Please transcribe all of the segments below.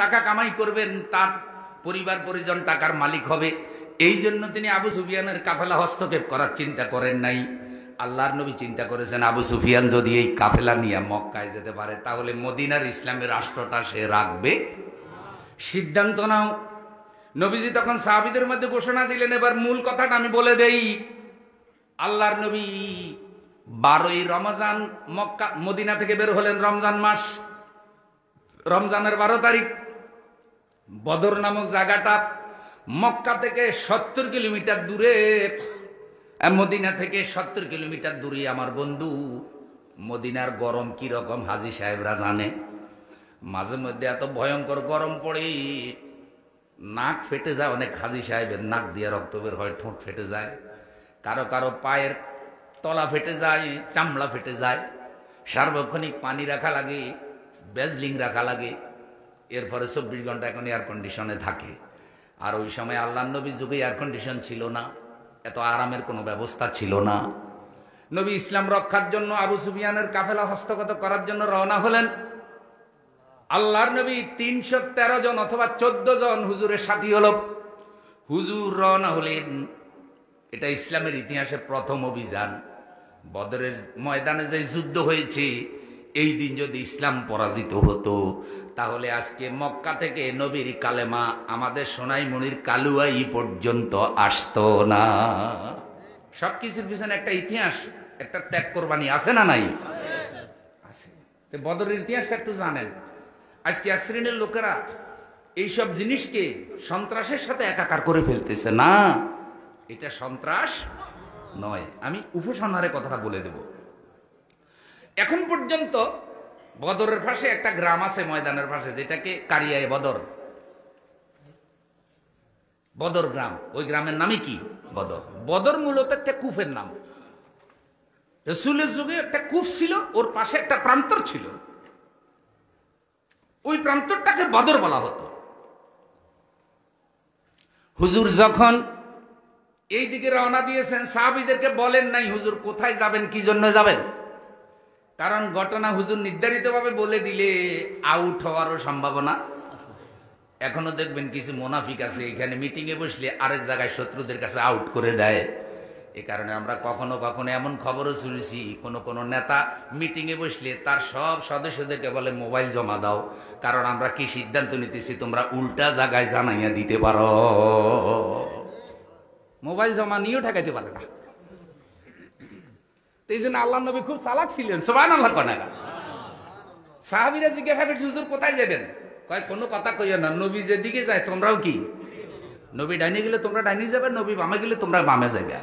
টাকা কামাই করবেন, তার পরিবার পরিজন টাকার মালিক হবে। এই জন্য তিনি আবু সুফিয়ানের কাফেলা হস্তক্ষেপ করার চিন্তা করেন নাই। আল্লাহর নবী চিন্তা করেছেন আবু সুফিয়ান যদি এই কাফেলা নিয়ে মক্কায় যেতে পারে তাহলে মদিনার ইসলামের রাষ্ট্রটা সে রাখবে। সিদ্ধান্ত নাও। নবীজি তখন সাহাবীদের মধ্যে ঘোষণা দিলেন, এবার মূল কথাটা আমি বলে দেই। আল্লাহর নবী 12ই রমজান মক্কা মদিনা থেকে বের হলেন, রমজান মাস, রমজানের 12 তারিখ। বদর নামক জায়গাটা মক্কা থেকে 70 কিলোমিটার দূরে, মদিনা থেকে 70 কিলোমিটার দূরে। আমার বন্ধু, মদিনার গরম কি রকম হাজী সাহেবরা জানে। মাঝে মধ্যে এত ভয়ঙ্কর গরম পড়ে, নাক ফেটে যায় অনেক হাজী সাহেবের, নাক দিয়ে রক্ত বের হয়, ঠোঁট ফেটে যায়, কারো কারো পায়ের তলা ফেটে যায়, চামড়া ফেটে যায়। সার্বক্ষণিক পানি রাখা লাগে, বেজলিং রাখা লাগে। এরপরে 24 ঘন্টা এখন এয়ার কন্ডিশনে থাকে। আর ওই সময় আল্লাহ নবীর যুগে এয়ার কন্ডিশন ছিল না, এত আরামের কোনো ব্যবস্থা ছিল না। নবী ইসলাম রক্ষার জন্য আবু সুফিয়ানের কাফেলা হস্তগত করার জন্য রওনা হলেন। আল্লাহর নবী 313 জন অথবা 14 জন হুজুরের সাথী হল। হুজুর রওনা হলেন। এটা ইসলামের ইতিহাসে প্রথম অভিযান। বদরের ময়দানে যে যুদ্ধ হয়েছে, এই দিন যদি ইসলাম পরাজিত হতো তাহলে আজকে মক্কা থেকে নবীর কালেমা আমাদের সোনাইমণির কালুয়াই পর্যন্ত আসতো না। সবকিছুর পিছনে একটা ইতিহাস, একটা ত্যাগ কোরবানি আছে না নাই? আছে। বদরের ইতিহাসটা একটু জানেন। আজকে এক শ্রেণীর লোকেরা এইসব জিনিসকে সন্ত্রাসের সাথে একাকার করে ফেলতেছে। না, এটা সন্ত্রাস নয়। আমি উপসংহারে কথাটা বলে দেব। এখন পর্যন্ত বদরের পাশে একটা গ্রাম আছে ময়দানের পাশে, যেটাকে কারিয়ায় বদর, বদর গ্রাম। ওই গ্রামের নামই কি? বদর। বদর মূলত একটা কুফের নাম। রাসূলের যুগে একটা কুফ ছিল, ওর পাশে একটা প্রান্তর ছিল, ওই প্রান্তরটাকে বদর বলা হতো। হুজুর যখন এই দিকে রওনা দিয়েছেন, সাহাবীদেরকে বলেন নাই হুজুর কোথায় যাবেন, কি জন্য যাবেন। কারণ ঘটনা হুজুর নির্ধারিতভাবে বলে দিলে আউট হওয়ারও সম্ভাবনা। এখনো দেখবেন কিছু মুনাফিক আছে, এখানে মিটিংয়ে বসলে আরেক জায়গায় শত্রুদের কাছে আউট করে দেয়। এ কারণে আমরা কখনো কখনো এমন খবরও শুনেছি, কোন নেতা মিটিংয়ে বসলে তার সব সদস্যদেরকে বলে মোবাইল জমা দাও, কারণ আমরা কি সিদ্ধান্ত নিতেছি তোমরা উল্টা জায়গায় জানাইয়া দিতে পারো। মোবাইল জমা নিয়েও ঠেকাইতে পারে না। এই জন্য আল্লাহ নবী খুব চালাক ছিলেন। সুবহানাল্লাহ। কনাগা সাহাবীরা জিজ্ঞাসা করছে হুজুর কোথায় যাবেন? কয় কোনো কথা কইও না, নবী যেদিকে যায় তোমরাও কি? নবী ডাইনে গেলে তোমরা ডাইনে যাবে, নবী বামে গেলে তোমরা বামে যাবে।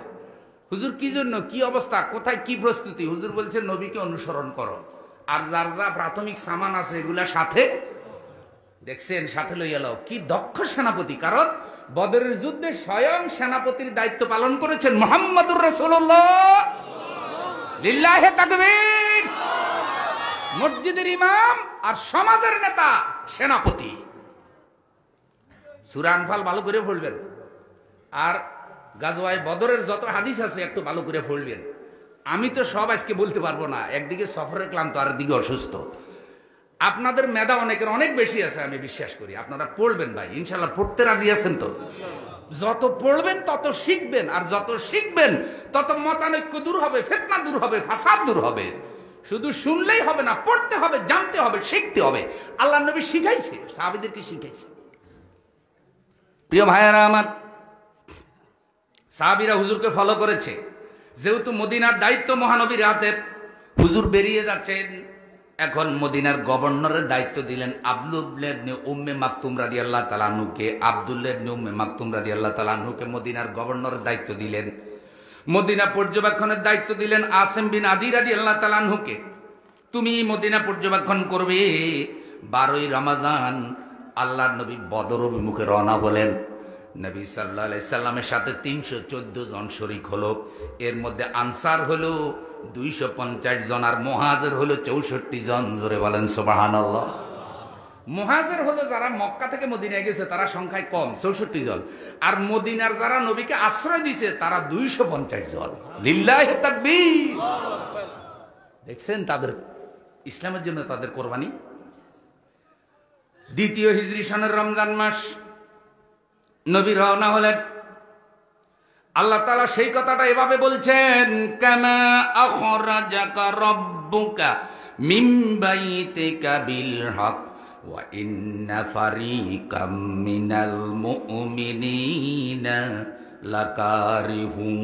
হুজুর কি জন্য, কি অবস্থা, কোথায় কি প্রস্তুতি? হুজুর বলছে নবীকে অনুসরণ করো, আর যার যা প্রাথমিক সামান আছে এগুলা সাথে দেখছেন, সাথে লইয়া লও। কি দক্ষ সেনাপতি! কারণ বদরের যুদ্ধে স্বয়ং সেনাপতির দায়িত্ব পালন করেছেন মুহাম্মদুর রাসূলুল্লাহ। লিল্লাহে তাকবীর। মসজিদের ইমাম আর সমাজের নেতা সেনাপতি। সূরা আনফাল ভালো করে পড়বেন, আর গাজওয়ায়ে বদরের যত হাদিস আছে একটু ভালো করে পড়বেন। আমি তো সব আজকে বলতে পারবো না, একদিকে সফরের ক্লান্ত, আর দিকে অসুস্থ। আপনাদের মেধা অনেকের অনেক বেশি আছে, আমি বিশ্বাস করি। আপনারা পড়বেন ভাই, ইনশাল্লাহ। পড়তে রাজি আছেন তো? যত পড়বেন তত শিখবেন, আর যত শিখবেন তত মতানৈক্য দূর হবে, ফিতনা দূর হবে, ফাসাদ দূর হবে। শুধু শুনলেই হবে না, পড়তে হবে, জানতে হবে, শিখতে হবে। আল্লাহর নবী শিখাইছে, সাহাবীদেরকে শিখাইছে। প্রিয় ভাইয়েরা আমার, সাহাবীরা হুজুরকে ফলো করেছে। যেহেতু মদিনার দায়িত্ব মহানবীর হাতে, হুজুর বেরিয়ে যাচ্ছেন। এখন মদিনার গভর্নরের দায়িত্ব দিলেন আব্দুল্লাহ ইবনে উম্মে মাকতুম রাদিয়াল্লাহু তাআলা আনহুকে। আব্দুল্লাহ ইবনে উম্মে মাকতুম রাদিয়াল্লাহু তাআলা আনহুকে মদিনার গভর্নরের দায়িত্ব দিলেন। মদিনা পর্যবেক্ষণের দায়িত্ব দিলেন আসিম বিন আদি রাদিয়াল্লাহু তাআলা আনহুকে। তুমি মদিনা পর্যবেক্ষণ করবে। 12ই রমজান আল্লাহর নবী বদর অভিমুখে রওনা হলেন। নবী সাল্লাল্লাহু আলাইহি সাল্লামের সাথে 314 জন শরীক হলো। এর মধ্যে আনসার হলো 250 জন, আর মুহাজির হলো 64 জন। জোরে বলেন সুবহানাল্লাহ। মুহাজির হলো যারা মক্কা থেকে মদিনায় গেছে, তারা সংখ্যায় কম, 64 জন। আর মদিনার যারা নবীকে আশ্রয় দিয়েছে তারা 250 জন। লিল্লাহি তাকবীর। দেখছেন তাদের ইসলামের জন্য তাদের কোরবানি। দ্বিতীয় হিজরি সনের রমজান মাস, নবী রওনা হলেন। আল্লাহ তাআলা সেই কথাটা এভাবে বলছেন, কামা আখরাজাকা রাব্বুকা মিন বাইতিকা বিল হক ওয়া ইন্না ফারিকাম মিনাল মুমিনিনা লাকারিহুন।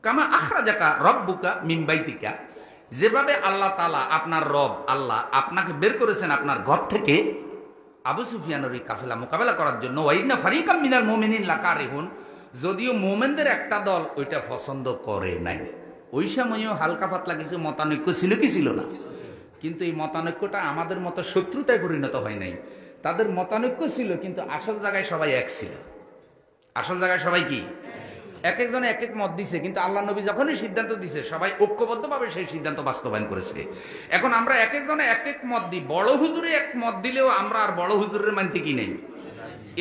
কামা আখরাজাকা রাব্বুকা মিন বাইতিকা, যেভাবে আল্লাহ তাআলা আপনার রব আল্লাহ আপনাকে বের করেছেন আপনার ঘর থেকে আবু সুফিয়ানের ওই কাফেলা মোকাবেলা করার জন্য, ওয়াইন্না ফারিকাম মিনাল মুমিনিন লাকারিহুন, যদিও মোমেনদের একটা দল ওইটা পছন্দ করে নাই। ওই সময়ও হালকা পাতলা কিছু মতানৈক্য ছিল কি ছিল না, কিন্তু এই মতানৈক্যটা আমাদের মতো শত্রুতায় পরিণত হয় নাই। তাদের মতানৈক্য ছিল কিন্তু আসল জায়গায় সবাই এক ছিল। আসল জায়গায় সবাই কি এক একজনে এক এক মত দিছে, কিন্তু আল্লাহ নবী যখনই সিদ্ধান্ত দিছে সবাই ঐক্যবদ্ধভাবে সেই সিদ্ধান্ত বাস্তবায়ন করেছে। এখন আমরা এক একজনে এক এক মত দিই, বড় হুজুরে এক মত দিলেও আমরা আর বড় হুজুরের মানতে কি নেই।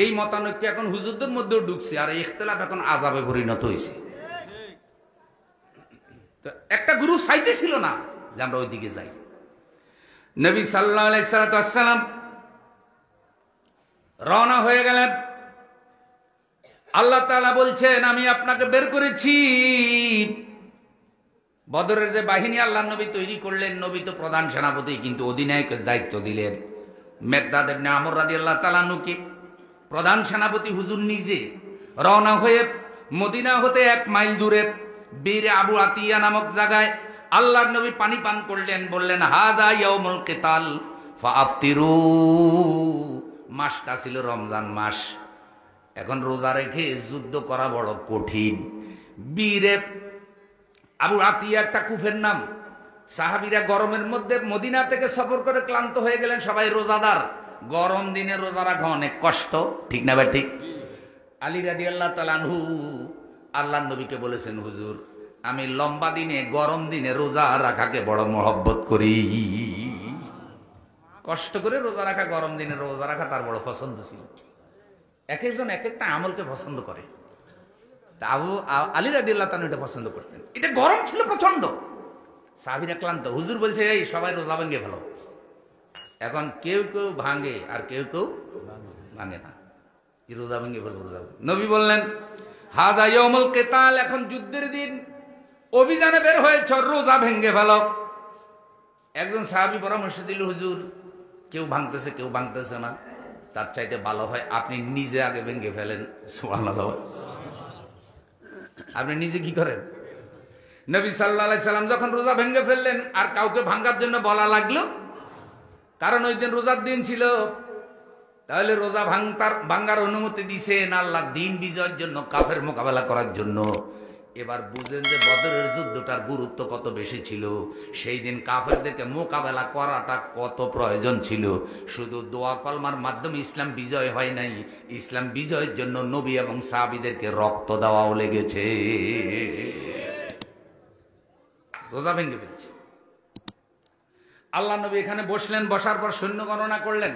এই মতানৈক্য এখন হুজুরদের মধ্যেও ঢুকছে, আর এই ইখতিলাফ এখন আযাবে পরিণত হয়েছে। তো একটা গ্রুপ চাইতে ছিল না যে আমরা ওইদিকে যাই। নবী সাল্লাল্লাহু আলাইহি সাল্লাম রওনা হয়ে গেলেন। আল্লাহ তাআলা বলছেন, আমি আপনাকে বের করেছি। বদরের যে বাহিনী আল্লাহ নবী তৈরি করলেন, নবী তো প্রধান সেনাপতি, কিন্তু অধিনায়কের দায়িত্ব দিলেন মেকদাদ ইবনে আমর রাদিয়াল্লাহু তাআলা আনহুকে। প্রধান সেনাপতি হুজুর নিজে রওনা হয়ে মদিনা হতে 1 মাইল দূরে বীর আবু আতিয়া নামক জায়গায় আল্লাহর নবী পানি পান করলেন, বললেন, হাদা ইয়াউমুল কিতাল ফাআফতিরু। মাসটা ছিল রমজান মাস। এখন রোজা রেখে যুদ্ধ করা বড় কঠিন। বীরে আবু আতিয়া একটা কুফের নাম। সাহাবীরা গরমের মধ্যে মদিনা থেকে সফর করে ক্লান্ত হয়ে গেলেন, সবাই রোজাদার। গরম দিনে রোজা রাখা অনেক কষ্ট, ঠিক না ভাই? ঠিক। আলী রাদিয়াল্লাহু তাআলা আনহু আল্লাহর নবীকে বলেছেন, হুজুর, আমি লম্বা দিনে গরম দিনে রোজা রাখাকে বড় মহব্বত করি। কষ্ট করে রোজা রাখা, গরম দিনে রোজা রাখা তার বড় পছন্দ ছিল। এক একজন এক একটা আমলকে পছন্দ করে। তা আলী রাদিয়াল্লাহু তাআলা এটা পছন্দ করতেন। এটা গরম ছিল প্রচন্ড, সাহাবীরা ক্লান্ত। হুজুর বলছে, এই সবাই রোজা ভেঙে ফেলো। এখন কেউ কেউ ভাঙে আর কেউ কেউ ভাঙে না। কি রোজা ভেঙে ফেলবো? রোজা। নবী বললেন, হাদা ইয়াউমুল কিতাল, এখন যুদ্ধের দিন, অভিযানে বের হয়েছ, রোজা ভেঙে ফেলো। একজন সাহাবী পরামর্শ দিল, হুজুর, কেউ ভাঙতেছে কেউ ভাঙতেছে না, তার চাইতে ভালো হয় আপনি নিজে আগে ভেঙে ফেলেন। সুবহানাল্লাহ। আপনি নিজে কি করেন? নবী সাল্লাল্লাহু আলাইহি সাল্লাম যখন রোজা ভেঙে ফেললেন, আর কাউকে ভাঙার জন্য বলা লাগলো, কারণ ওই দিন রোজার দিন ছিল। তাহলে রোজা ভাঙার অনুমতি দিয়েছেন আল্লাহ দিন বিজয়ের জন্য, কাফের মোকাবেলা করার জন্য। এবার বুঝেন যে বদরের যুদ্ধটার গুরুত্ব কত বেশি ছিল। সেই দিন কাফেরদেরকে মোকাবেলা করাটা কত প্রয়োজন ছিল। শুধু দোয়া কলমার মাধ্যমে ইসলাম বিজয় হয় নাই, ইসলাম বিজয়ের জন্য নবী এবং সাহাবীদেরকে রক্ত দেওয়াও লেগেছে। রোজা ভেঙে ফেলছে। আল্লাহ নবী এখানে বসলেন, বসার পর সৈন্য গণনা করলেন,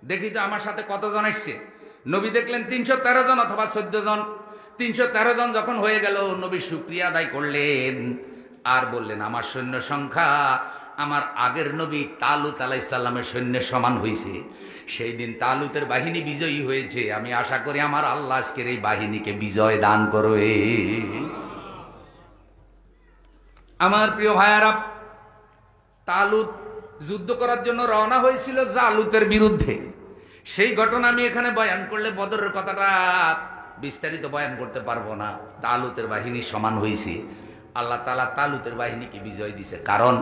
দেখি তো আমার সাথে কতজন এসছে। নবী দেখলেন 313 জন অথবা 14 জন। 313 জন যখন হয়ে গেল, নবী শুকরিয়া আদায় করলেন আর বললেন, আমার সৈন্য সংখ্যা আমার আগের নবী তালুত আলাইহিস সালামের সৈন্যের সমান হয়েছে। সেই দিন তালুতের বাহিনী বিজয়ী হয়েছে। আমি আশা করি আমার আল্লাহ আজকের এই বাহিনীকে বিজয় দান করবে। আমার প্রিয় ভাইয়ারা, তালুত যুদ্ধ করার জন্য রওনা হয়েছিল জালুতের বিরুদ্ধে। সেই ঘটনা আমি এখানে বয়ান করলে বদরের কথাটা বিস্তারিত বয়ান করতে পারবো না। তালুতের বাহিনী সমান হয়েছে। আল্লাহ তাআলা তালুতের বাহিনীকে বিজয় দিয়েছে, কারণ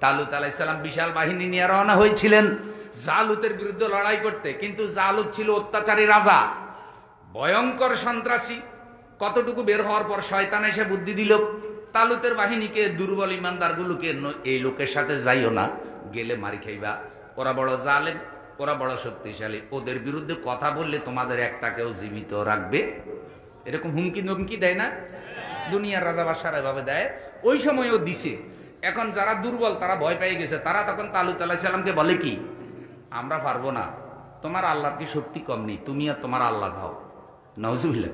তালুত আলাইহিস সালাম বিশাল বাহিনী নিয়ে রওনা হয়েছিলেন জালুতের বিরুদ্ধে লড়াই করতে। কিন্তু জালুত ছিল অত্যাচারী রাজা, ভয়ঙ্কর সন্ত্রাসী। কতটুকু বের হওয়ার পর শয়তান এসে বুদ্ধি দিল তালুতের বাহিনীকে, দুর্বল ইমানদারগুলোকে, এই লোকের সাথে যাইও না, গেলে মারি খাইবা। ওরা বড় জালেম, ওরা বড় শক্তিশালী, ওদের বিরুদ্ধে কথা বললে তোমাদের একটাকেও জীবিত রাখবে। এরকম হুমকি ধমকি দেয় না দুনিয়ার রাজা বাদশারা, এভাবে দেয়। ওই সময়ও দিছে। এখন যারা দুর্বল তারা ভয় পেয়ে গেছে। তারা তখন তালুত আলাইহিস সালামকে বলে কি, আমরা পারবো না, তোমার আল্লাহর কি শক্তি কম নেই, তুমি আর তোমার আল্লাহ যাও। নাউজুবিল্লাহ।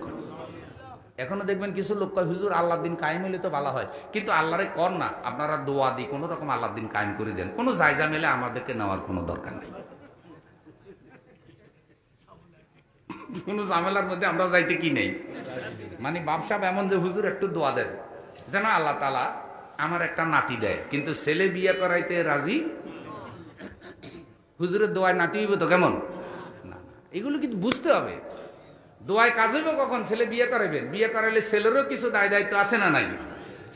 এখনো দেখবেন কিছু লোক কয় হুজুর আল্লাহর দিন কায়েম হইলে তো ভালো হয়, কিন্তু আল্লাহরে কর না আপনারা দোয়া দি কোনো রকম আল্লাহর দিন কায়েম করে দেন, কোনো জায়গা মেলে আমাদেরকে নেওয়ার কোনো দরকার নেই, কোনো ঝামেলার মধ্যে আমরা যাইতে কি নেই। মানে বাপসাব এমন যে হুজুর একটু দোয়া দেন যেন আল্লাহ তাআলা আমার একটা নাতি দেয়, কিন্তু ছেলে বিয়ে করাইতে রাজি। হুজুরের দোয়ায় নাতি হইব তো কেমন না, এগুলো কিন্তু বুঝতে হবে। দোয়ায় কাজ হইব কখন? ছেলে বিয়ে করাইবেন, বিয়ে করাইলে ছেলেরও কিছু দায় দায়িত্ব আছে না নাই?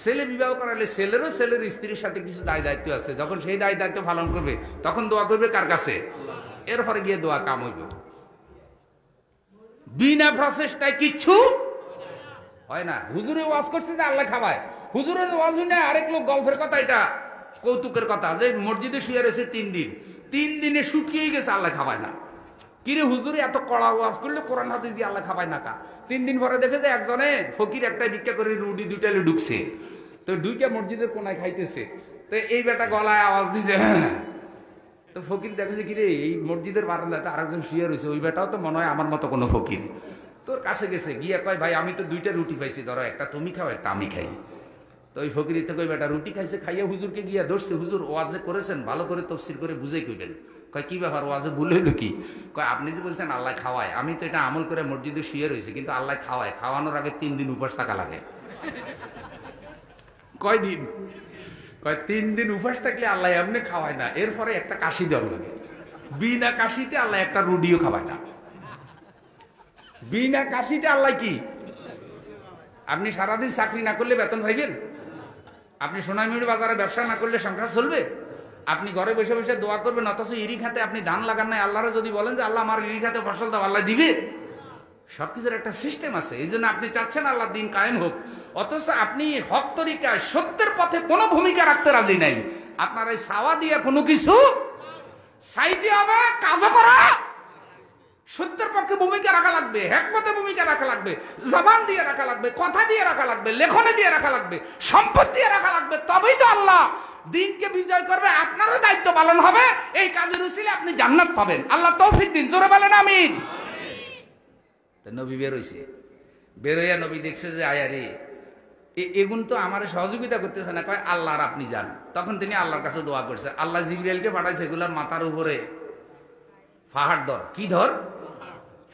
ছেলে বিবাহ করাইলে ছেলেরও ছেলের স্ত্রীর সাথে কিছু দায় দায়িত্ব আছে, যখন সেই দায় দায়িত্ব পালন করবে তখন দোয়া করবে কার কাছে? এরপরে গিয়ে দোয়া কাম হইব। বিনা প্রচেষ্টায় কিচ্ছু হয় না। হুজুরে ওয়াজ করছে যে আল্লাহ খাওয়ায়, হুজুরের ওয়াজ শুনে আরেক লোক গল্পের কথা, এটা কৌতুকের কথা, যে মসজিদে শুয়ে রয়েছে 3 দিন, 3 দিনে শুকিয়ে গেছে, আল্লাহ খাওয়ায় না। কিরে হুজুরে এত কড়া ওয়াজ করলে কোরআন হাদিস দিয়ে আল্লাহ খাওয়ায় না কা? 3 দিন পরে দেখে যে একজনে ফকির একটা ভিক্ষা করে রুটি 2টা ঢুকছে, তো 2টা মসজিদের কোনায় খাইতেছে, তো এই বেটা গলায় আওয়াজ দিছে, তো ফকির দেখেছে কিরে এই মসজিদের বারান্দাতে আরেকজন শুয়ে রয়েছে, ওই বেটাও তো মনে হয় আমার মতো কোনো ফকির, তোর কাছে গেছে গিয়ে কয় ভাই আমি তো 2টা রুটি পাইছি, ধরো একটা তুমি খাও একটা আমি খাই। তো ওই ফকির থেকে ওই বেটা রুটি খাইছে, খাইয়া হুজুরকে গিয়া ধরছে, হুজুর ওয়াজে করেছেন ভালো করে তফসির করে বুঝাই কইবেন। কয় কি ব্যাপার ওয়াজে ভুল হইল কি? কয় আপনি যে বলছেন আল্লাহ খাওয়ায়, আমি তো এটা আমল করে মসজিদে শুয়ে রয়েছি, কিন্তু আল্লাহ খাওয়ায়, খাওয়ানোর আগে 3 দিন উপবাস থাকা লাগে। কয় দিন? কয় 3 দিন উপবাস থাকলে আল্লাহ এমনি খাওয়ায় না, এরপরে একটা কাশি দেওয়ার লাগে, বিনা কাশিতে আল্লাহ একটা রুটিও খাওয়ায় না। বিনা কাশিতে আল্লাহ কি? আপনি সারাদিন চাকরি না করলে বেতন পাইবেন? আপনি সোনামুড়ি বাজারে ব্যবসা না করলে সংসার চলবে? আপনি ঘরে বসে বসে দোয়া করবেন, অথচ ইরি খাতে আপনি ধান লাগান নাই, আল্লাহরে যদি বলেন যে আল্লাহ আমার ইরি খাতে ফসল দাও, আল্লাহ দিবে? সবকিছুর একটা সিস্টেম আছে, এই জন্য আপনি চাচ্ছেন আল্লাহর দিন কায়েম হোক, অথচ আপনি হক তরিকায় সত্যের পথে কোনো ভূমিকা রাখতে রাজি নাই। আপনার এই ছাওয়া দিয়ে কোনো কিছু চাইতে হবে, কাজও করা, সত্যের পক্ষে ভূমিকা রাখা লাগবে, হেকমতে ভূমিকা রাখা লাগবে, জবান দিয়ে রাখা লাগবে, কথা দিয়ে রাখা লাগবে, লেখনে দিয়ে রাখা লাগবে, সম্পদ দিয়ে রাখা লাগবে, তবেই তো আল্লাহ দিনকে বিজয় করবে, আপনারও দায়িত্ব পালন হবে, এই কাজের উসিলে আপনি জান্নাত পাবেন। আল্লাহ তৌফিক দিন, জোরে বলেন আমিন। তো নবী বেরোইছে, বেরোইয়া নবী দেখছে যে আয়ারে এগুন তো আমার সহযোগিতা করতেছে না, কয় আল্লাহর আপনি যান। তখন তিনি আল্লাহর কাছে দোয়া করছে, আল্লাহ জিবরাইলকে পাঠাইছে এগুলার মাথার উপরে পাহাড় ধর। কি ধর?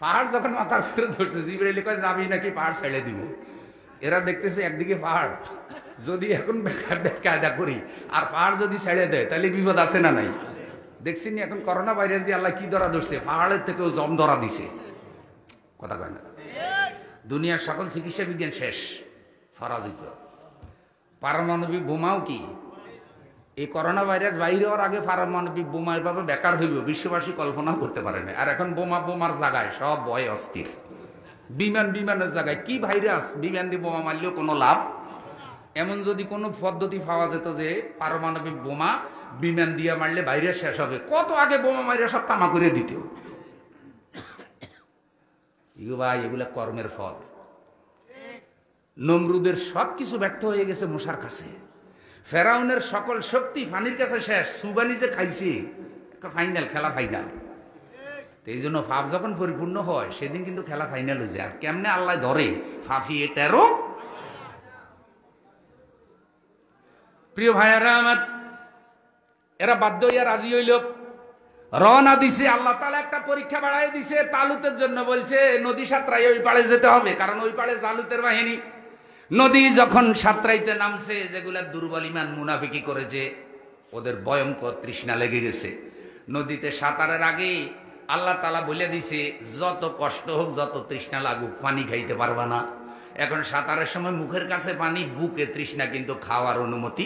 পাহাড় যখন মাথার উপরে ধরছে, জিবরাইল কয় যাবি নাকি পাহাড় ছেড়ে দিব। এরা দেখতেছে একদিকে পাহাড়, যদি এখন কায়দা করি আর পাহাড় যদি ছেড়ে দেয় তাহলে বিপদ আছে না নাই? দেখছেন এখন করোনা ভাইরাস দিয়ে আল্লাহ কি ধরা ধরছে? পাহাড়ের থেকেও জম ধরা দিছে। কথা কয় না? দুনিয়ার সকল চিকিৎসা বিজ্ঞান শেষ, পরাজিত। পারমাণবিক বোমাও কি? এই করোনা ভাইরাস বাইরে হওয়ার আগে পারমাণবিক বোমা এভাবে বেকার হইব বিশ্ববাসী কল্পনাও করতে পারে না। আর এখন বোমার জায়গায় সব ভয়ে অস্থির। বিমানের জায়গায় কি ভাইরাস, বিমান দিয়ে বোমা মারলেও কোনো লাভ। এমন যদি কোনো পদ্ধতি পাওয়া যেত যে পারমাণবিক বোমা বিমান দিয়ে মারলে ভাইরাস শেষ হবে, কত আগে বোমা মারিয়া সব তামা করে দিত। ভাই এগুলা কর্মের ফল। নমরুদের সবকিছু ব্যর্থ হয়ে গেছে মশার কাছে, ফেরাউনের সকল শক্তি পানির কাছে শেষ, সুবানি যে খাইছে ফাইনাল, খেলা ফাইনাল। এই জন্য ফাপ যখন পরিপূর্ণ হয় সেদিন কিন্তু খেলা ফাইনাল হয়ে যায়। আর কেমনে আল্লাহ ধরে? ফাফিয়ে টেরো। প্রিয় ভাইয়ারা আমার, এরা বাধ্য হইয়া রাজি হইল, রওনা দিছে। আল্লাহ তাআলা একটা পরীক্ষা বাড়াই দিছে তালুতের জন্য, বলছে নদী সাঁতরাই ওই পাড়ে যেতে হবে, কারণ ওই পাড়ে জালুতের বাহিনী। নদী যখন সাঁতরাইতে নামছে, যেগুলা দুর্বল ইমান মুনাফিকি করেছে, ওদের ভয়ঙ্কর তৃষ্ণা লেগে গেছে। নদীতে সাঁতারের আগে আল্লাহ তাআলা বলে দিছে যত কষ্ট হোক, যত তৃষ্ণা লাগুক, পানি খাইতে পারবা না। এখন সাঁতারের সময় মুখের কাছে পানি, বুকে তৃষ্ণা, কিন্তু খাওয়ার অনুমতি।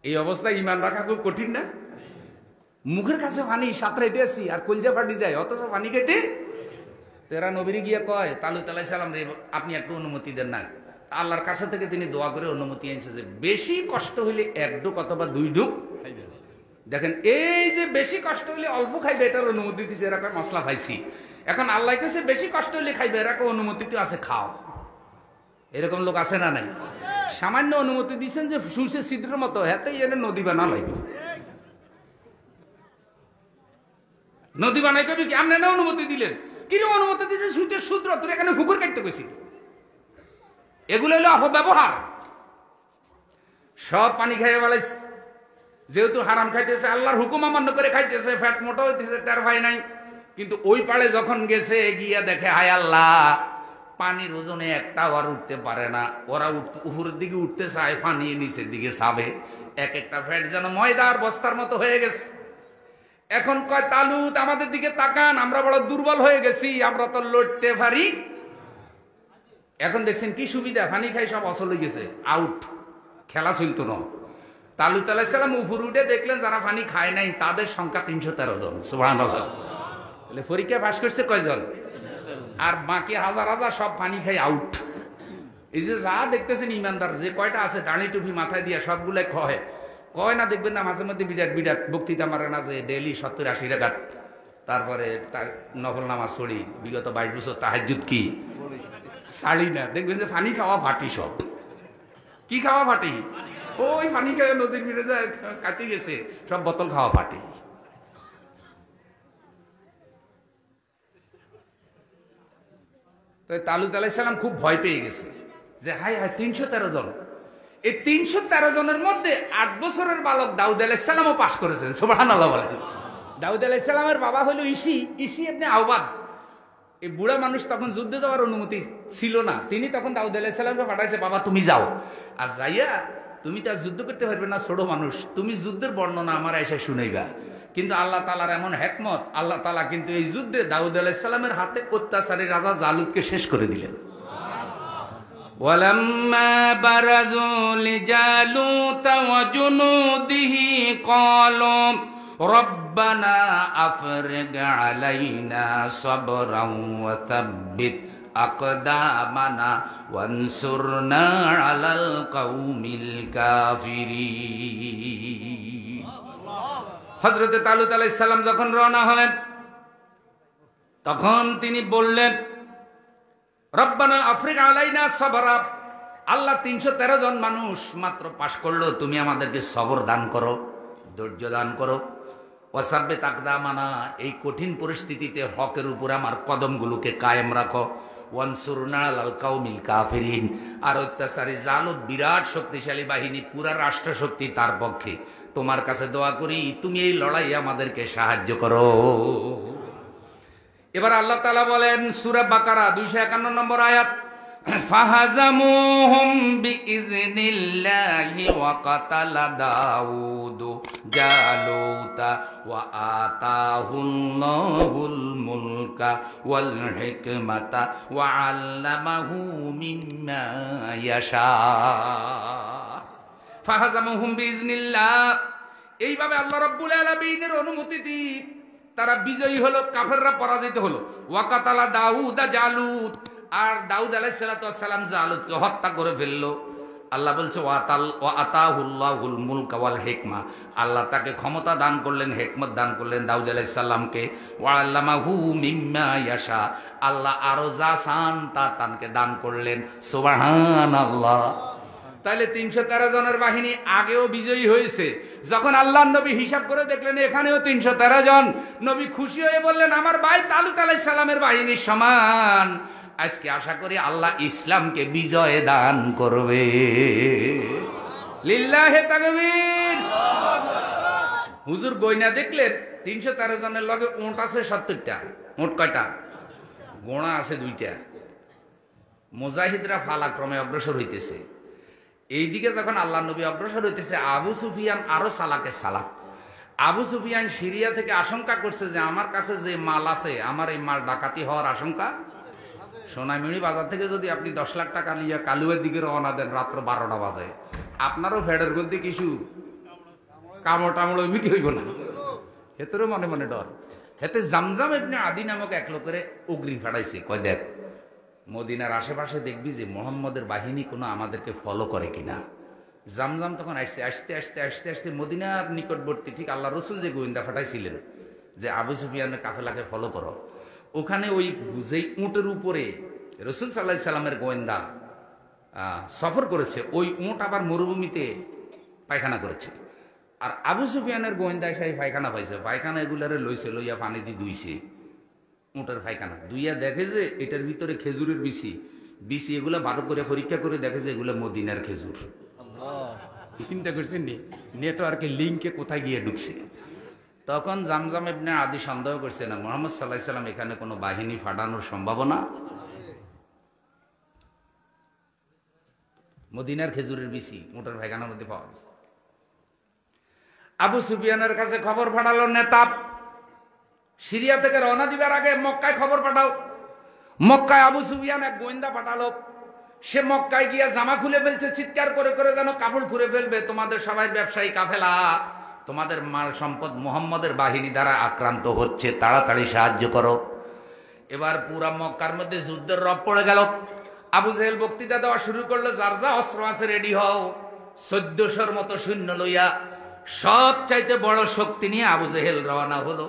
এই অবস্থায় ইমান রাখা খুব কঠিন না? মুখের কাছে পানি, সাঁতরাইতে আসি আর কলজা ফাটি যায়, অথচ পানি খেতে। তেরা নবীরে গিয়ে কয় তালুত আলাইহিস সালাম রে, আপনি একটু অনুমতি দেন না। আল্লাহর কাছে থেকে তিনি দোয়া করে অনুমতি আনছে যে বেশি কষ্ট হইলে 1 ডুব অথবা 2 ডুব। দেখেন এই যে বেশি কষ্ট হইলে অল্প খাইবে, এটার অনুমতি দিচ্ছে। এরকম মশলা খাইছি, এখন আল্লাহ কাছে বেশি কষ্ট হইলে খাইবে, এরকম অনুমতি তো আছে, খাও। এরকম লোক আছে না নাই? সামান্য অনুমতি দিচ্ছেন যে সুসে ছিদ্রের মতো, হাতেই এনে নদী বানা লাগবে। নদী বানাই কবি কি আপনি না অনুমতি দিলেন? কিরকম অনুমতি দিয়েছে? সুদের সূত্র তোর এখানে পুকুর কাটতে গেছিল। এগুলো হলো অপব্যবহার। সব পানি খাইয়ে বেলাইছে, যেহেতু হারাম খাইতেছে, আল্লাহর হুকুম অমান্য করে খাইতেছে, ফ্যাট মোটা হইতেছে, টের ভাই নাই। কিন্তু ওই পাড়ে যখন গেছে, গিয়া দেখে হায় আল্লাহ, পানির ওজনে একটাও আর উঠতে পারে না। ওরা উপরের দিকে উঠতে চায়, পানি নিচের দিকে ছাবে। এক একটা ফ্যাট যেন ময়দার বস্তার মতো হয়ে গেছে। এখন কয় তালুত আমাদের দিকে তাকান, আমরা বড় দুর্বল হয়ে গেছি, আমরা তো লড়তে পারি। এখন দেখছেন কি সুবিধা, পানি খাই সব অচল হয়ে গেছে, আউট, খেলা চলতো না। তালুত আলাইহিস সালাম উপরে উঠে দেখলেন যারা পানি খায় নাই তাদের সংখ্যা 313 জন। সুবহানাল্লাহ। তাহলে পরীক্ষা পাস করছে কয়জন? আর বাকি হাজার হাজার সব পানি খাই আউট। এই যে যা দেখতেছেন ইমানদার যে কয়টা আছে দাঁড়ি টুপি মাথায় দিয়ে সবগুলাই কয় না, দেখবেন না মাঝে মধ্যে বিরাট বিরাট বক্তৃতা মারে না যে ডেইলি 70-80 রাকাত, তারপরে নফল নামাজ পড়ি, বিগত 22 বছর তাহাজ্জুদ কি ছাড়ি না। দেখবেন যে পানি খাওয়া ফাটি, সব কি খাওয়া ফাটি, ওই পানি খেয়ে নদীর ভিড়ে যায় কাটি গেছে, সব বোতল খাওয়া ফাটি। তো তালুত আলাইহিস সালাম খুব ভয় পেয়ে গেছে যে হাই 313 জন। এই 313 জনের মধ্যে 8 বছরের বালক দাউদ আলাইহিস সালামও পাস করেছেন। সুবহানাল্লাহ বলেন। দাউদ আলাইহিস সালামের বাবা হলো ইসি ইবনে আওবাদ। এই বুড়া মানুষ তখন যুদ্ধে যাওয়ার অনুমতি ছিল না, তিনি তখন দাউদ আলাইহিস সালামকে পাঠাইছে, বাবা তুমি যাও, আর যাইয়া তুমি তো আর যুদ্ধ করতে পারবে না, ছোট মানুষ, তুমি যুদ্ধের বর্ণনা আমার এসে শুনাইবা। কিন্তু আল্লাহ তাআলার এমন হিকমত, আল্লাহ তাআলা কিন্তু এই যুদ্ধে দাউদ আলাইহিস সালামের হাতে অত্যাচারী রাজা জালুতকে শেষ করে দিলেন। ওয়ালাম্মা বারাজু লিজালুত ওয়া জুনুদিহি ক্বালু রব্বানা আফরিগ আলাইনা সাবরান ওয়া সাব্বিত আকদামানা ওয়ানসুরনা আলাল কওমিল কাফিরিন। হযরত তালুত আলাইহিস সালাম যখন রওনা হলেন তখন তিনি বললেন, রব্বানা আফরিগ আলাইনা সাবরা, আল্লাহ 313 জন মানুষ মাত্র পাশ করলো, তুমি আমাদেরকে সবর দান করো, ধৈর্য দান করো। ওয়াসাব্বিত আকদামানা, এই কঠিন পরিস্থিতিতে হকের উপর আমার কদমগুলোকে কায়েম রাখো। ওয়ানসুরনা আলাল কওমিল কাফিরিন, আর অত্যাচারী জালুত বিরাট শক্তিশালী বাহিনী, পুরা রাষ্ট্র শক্তি তার পক্ষে, তোমার কাছে দোয়া করি তুমি এই লড়াই আমাদেরকে সাহায্য করো। এবার আল্লাহ তাআলা বলেন সূরা বাকারা 251 নম্বর আয়াত, ফাহাজামুহুম বিইযনিল্লাহি ওয়া কাতালা দাউদ জালুতা ওয়া আতাহুল্লাহুল মুলকা ওয়াল হিকমাতা ওয়া আল্লামাহু মিম্মা ইয়াশা। ফাহাজামুহুম বিইযনিল্লাহ, এইভাবে আল্লাহ রাব্বুল আলামিনের অনুমতিতে তারা বিজয়ী হলো, কাফেররা পরাজিত হলো। ওয়াকাতালা দাউদ জালুত, আর দাউদ আলাইহিস সালাম জালুতকে হত্যা করে ফেললো। আল্লাহ বলছে ওয়া আতাহুল্লাহুল মুলকা ওয়াল হিকমা, আল্লাহ তাকে ক্ষমতা দান করলেন, হিকমত দান করলেন দাউদ আলাইহিস সালামকে। ওয়া আল্লামাহু মিম্মা ইয়াশা, আল্লাহ আরো যা চান তা তাকে দান করলেন। সুবহানাল্লাহ। তাহলে 313 জনের বাহিনী আগেও বিজয়ী হয়েছে। যখন আল্লাহর নবী হিসাব করে দেখলেন এখানেও 313 জন, নবী খুশি হয়ে বললেন আমার ভাই তালুত আলাইহিস সালামের বাহিনীর সমান। আজকে আশা করি আল্লাহ ইসলামকে বিজয় দান করবে। লিল্লাহে তাকবীর। হুজুর গয়না দেখলেন 313 জনের লগে উট আছে 70টা। উট কয়টা? গোড়া আছে 2টা। মুজাহিদরা ফালাক্রমে অগ্রসর হইতেছে। এইদিকে যখন আল্লাহ নবী অগ্রসর হইতেছে, আবু সুফিয়ান আরো সালাকে সালাক। আবু সুফিয়ান সিরিয়া থেকে আশঙ্কা করছে যে আমার কাছে যে মাল আছে, আমার এই মাল ডাকাতি হওয়ার আশঙ্কা। সোনামিনি বাজার থেকে যদি আপনি 10 লাখ টাকা নিয়ে কালুয়ের দিকে রওনা দেন রাত্র 12টা বাজে, আপনারও ফেডের মধ্যে কিছু কামড় টামড় হইবে কি হইব না, হেতেরও মনে মনে ডর। হেতে জামজাম ইবনে আদি নামক এক লোকের অগ্নি ফাটাইছে, কয় দেখ মদিনার আশেপাশে দেখবি যে মোহাম্মদের বাহিনী কোনো আমাদেরকে ফলো করে কিনা। জামজাম তখন আসছে, আসতে আসতে আসতে আসতে মদিনার নিকটবর্তী, ঠিক আল্লাহ রসুল যে গোয়েন্দা ফাটাইছিলেন যে আবু সুফিয়ানের কাফেলাকে ফলো করো, ওখানে ওই যেই উটের উপরে রসুল সাল্লাল্লাহু আলাইহি সাল্লামের গোয়েন্দা সফর করেছে, ওই উট আবার মরুভূমিতে পায়খানা করেছে। আর আবু সুফিয়ানের গোয়েন্দা সেই পায়খানা পাইছে, পায়খানা এগুলারে লইছে, লইয়া পানি দিয়ে ধুইছে। উটের পায়খানা দুইয়া দেখে যে এটার ভিতরে খেজুরের বিচি বিচি এগুলো ভালো করে পরীক্ষা করে দেখে যে এগুলো মদিনার খেজুর। চিন্তা করছেন নি নেটওয়ার্কে লিঙ্কে কোথায় গিয়ে ঢুকছে। তখন জামজাম ইবনে আদি সন্দেহ করছে না মুহাম্মদ সাল্লাল্লাহু আলাইহি সাল্লাম এখানে কোনো বাহিনী ফাটানোর সম্ভাবনা। মদিনার খেজুরের বিচি উটের পায়খানার মধ্যে পাওয়া গেছে। আবু সুফিয়ানের কাছে খবর পাঠালো নেতা, সিরিয়া থেকে রওনা দিবার আগে মক্কায় খবর পাঠাও। মক্কায় আবু সুফিয়ান এক গোয়েন্দা পাঠালো। সে মক্কায় গিয়া জামা খুলে ফেলছে, চিৎকার করে করে যেন কাপড় খুলে ফেলবে, তোমাদের সবাই ব্যবসায়ী কাফেলা, তোমাদের মাল সম্পদ মুহাম্মদের বাহিনী দ্বারা আক্রান্ত হচ্ছে, তাড়াতাড়ি সাহায্য করো। এবার পুরা মক্কার মধ্যে যুদ্ধের রব পড়ে গেল। আবু জেহেল বক্তৃতা দেওয়া শুরু করলো, যার যা অস্ত্র আছে রেডি হও। 1400-র মতো সৈন্য লইয়া সব চাইতে বড় শক্তি নিয়ে আবু জেহেল রওনা হলো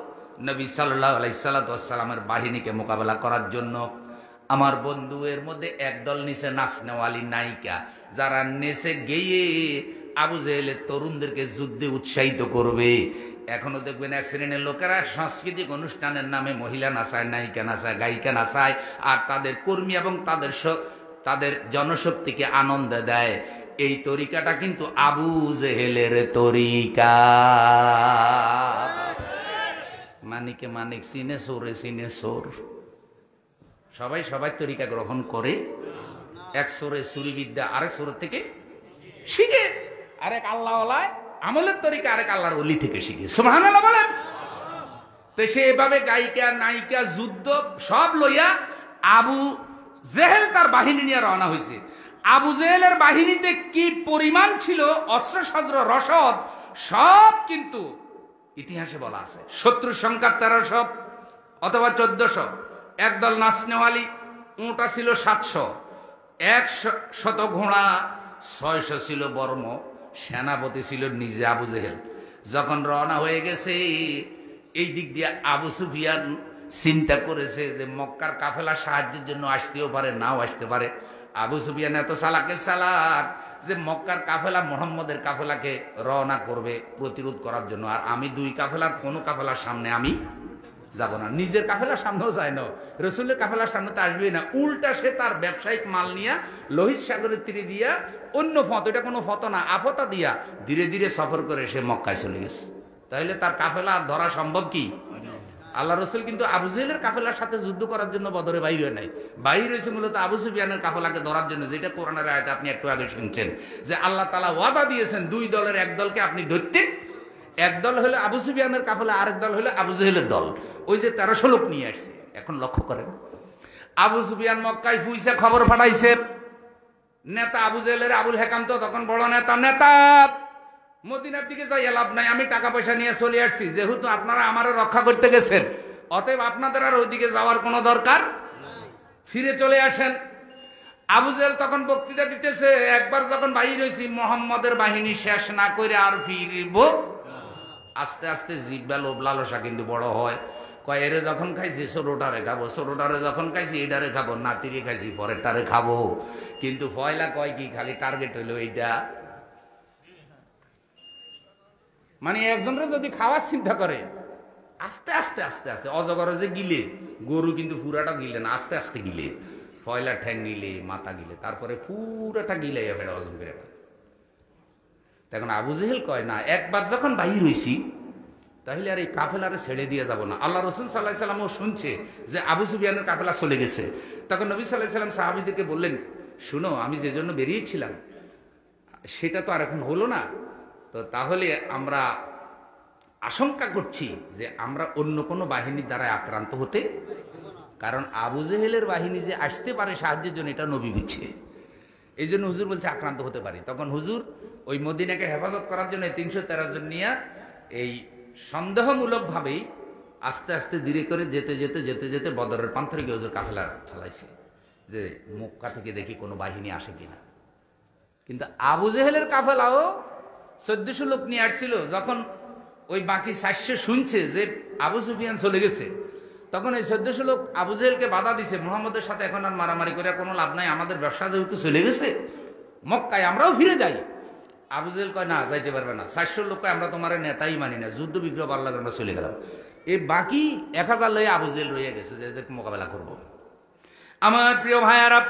নবী সাল্লাল্লাহু আলাইহি সাল্লামের বাহিনীকে মোকাবেলা করার জন্য। আমার বন্ধু এর মধ্যে একদল নিচে নাচনেওয়ালি নায়িকা, যারা নেচে গেয়ে আবু জেহেলের তরুণদেরকে যুদ্ধে উৎসাহিত করবে। এখনো দেখবেন এক শ্রেণীর লোকেরা সাংস্কৃতিক অনুষ্ঠানের নামে মহিলা নাচায়, নায়িকা নাচায়, গায়িকা নাচায়, আর তাদের কর্মী এবং তাদের জনশক্তিকে আনন্দ দেয়। এই তরিকাটা কিন্তু আবু জেহেলের তরিকা। মানিকে মানিক, সিনে সোরে সিনে সোর, সবাই সবাই তরিকা গ্রহণ করে। এক সোরে সুরিবিদ্যা আরেক সোর থেকে শিখে, আরেক আল্লাহওয়ালায় আমলের তরিকা আরেক আল্লাহর ওলি থেকে শিখে। সুবহানাল্লাহ বলেন। তো সে এভাবে গায়িকা নায়িকা যুদ্ধ সব লইয়া আবু জেহেল তার বাহিনী নিয়ে রওনা হয়েছে। আবু জেহেলের বাহিনীতে কি পরিমাণ ছিল অস্ত্রশস্ত্র রসদ সব কিন্তু ইতিহাসে বলা আছে। শত্রুর সংখ্যা 1300 অথবা 1400। একদল নাচনেওয়ালি উঁটা ছিল 700, 100 ঘোড়া, 600 ছিল বর্ম, সেনাপতি ছিল নিজে আবু জেহেল। যখন রওনা হয়ে গেছে এই দিক দিয়ে আবু সুফিয়ান চিন্তা করেছে যে মক্কার কাফেলা সাহায্যের জন্য আসতেও পারে, নাও আসতে পারে। আবু সুফিয়ান এত চালাকের চালাক যে মক্কার কাফেলা মুহাম্মদের কাফেলাকে রওনা করবে প্রতিরোধ করার জন্য, আর আমি দুই কাফেলার কোনো কাফেলার সামনে আমি যাব না। নিজের কাফেলার সামনেও যায় না, রসুলের কাফেলার সামনে তো আসবেই না। উল্টা সে তার ব্যবসায়িক মাল নিয়ে লোহিত সাগরের তীরে দিয়া অন্য ফত, এটা কোনো ফত না, আফতা দিয়া ধীরে ধীরে সফর করে সে মক্কায় চলে গেছে। তাহলে তার কাফেলা ধরা সম্ভব কি? আল্লাহ রসুল কিন্তু আবু জেহেলের কাফেলার সাথে যুদ্ধ করার জন্য বদরে বাইরে নাই, বাইরে হয়েছে মূলত আবু সুফিয়ানের কাফেলাকে ধরার জন্য, যেটা কোরআনের আয়াতে আপনি একটু আগে শুনছেন যে আল্লাহ তাআলা ওয়াদা দিয়েছেন দুই দলের এক দলকে আপনি ধরতে, এক দল হলো আবু সুফিয়ানের কাফেলা, আরেক দল হলো আবু জেহেলের দল। ওই যে 1300 লোক নিয়ে আসছে। এখন লক্ষ্য করেন, আবু সুফিয়ান মক্কায় ফুইসা খবর পাঠাইছে। নেতা আবু জেহেলের আবুল হেকাম তো তখন বড় নেতা, মদিনার দিকে যাইয়া লাভ নাই, আমি টাকা পয়সা নিয়ে চলে আসছি, যেহেতু আপনারা আমারও রক্ষা করতে গেছেন, অতএব আপনাদের আর ওইদিকে যাওয়ার কোনো দরকার, ফিরে চলে আসেন। আবু জেহেল তখন বক্তৃতা দিতেছে, একবার যখন বাইর হয়েছি মুহাম্মদের বাহিনী শেষ না করে আর ফিরব। আস্তে আস্তে জিব্বা লোভ লালসা কিন্তু বড় হয়। কয় এরে যখন খাইছি ছোটটারে খাবো, ছোটটারে যখন খাইছি এইটারে খাবো, নাতিরে খাইছি পরেরটারে খাবো। কিন্তু পয়লা কয় কি খালি টার্গেট হইলো এইটা। মানে একজনরা যদি খাওয়ার চিন্তা করে আস্তে আস্তে আস্তে আস্তে, অজগরে যে গিলে গরু কিন্তু পুরাটা গিলে না, আস্তে আস্তে গিলে, পয়লা ঠ্যাং গিলে, মাথা গিলে, তারপরে পুরাটা গিলে ফেলে অজম করে। তখন আবু জেহেল কয় না, একবার যখন বাহির হইছি তাহলে আর এই কাফেলারে ছেড়ে দিয়ে যাব না। আল্লাহ রসুল সাল্লাল্লাহু আলাইহি সাল্লামও শুনছে যে আবু সুফিয়ানের কাফেলা চলে গেছে। তখন নবী সাল্লাল্লাহু আলাইহি সাল্লাম সাহাবীদেরকে বললেন, শুনো, আমি যে জন্য বেরিয়েছিলাম সেটা তো আর এখন হলো না, তো তাহলে আমরা আশঙ্কা করছি যে আমরা অন্য কোনো বাহিনীর দ্বারা আক্রান্ত হতে, কারণ আবু জেহেলের বাহিনী যে আসতে পারে সাহায্যের জন্য এটা নবী বুঝছে, এই জন্য হুজুর বলছে আক্রান্ত হতে পারি। তখন হুজুর ওই মদিনাকে হেফাজত করার জন্য 313 জন নিয়ে এই সন্দেহমূলকভাবেই আস্তে আস্তে ধীরে করে যেতে যেতে যেতে যেতে বদরের প্রান্তরে গিয়ে হুজুর কাফেলা ফেলাইছে যে মক্কা থেকে দেখি কোনো বাহিনী আসে কিনা। কিন্তু আবু জেহেলের কাফেলাও 1400 লোক নিয়ে আসছিল। যখন ওই বাকি 400 শুনছে যে আবু সুফিয়ান চলে গেছে, তখন এই 1400 লোক আবু জেহেলকে বাধা দিছে, মুহাম্মদের সাথে এখন আর মারামারি করে কোনো লাভ নাই, আমাদের ব্যবসা যেহেতু চলে গেছে মক্কায় আমরাও ফিরে যাই। আবু জেহেল কয় না, যাইতে পারবে না, 400 লোককে আমরা তোমার নেতাই মানি না, যুদ্ধ বিগ্রহ আল্লাহ আমরা চলে গেলাম। এই বাকি 1000 লয়ে আবু জেহেল রয়ে গেছে, যে এদেরকে মোকাবেলা করব। আমার প্রিয় ভাইয়ারা,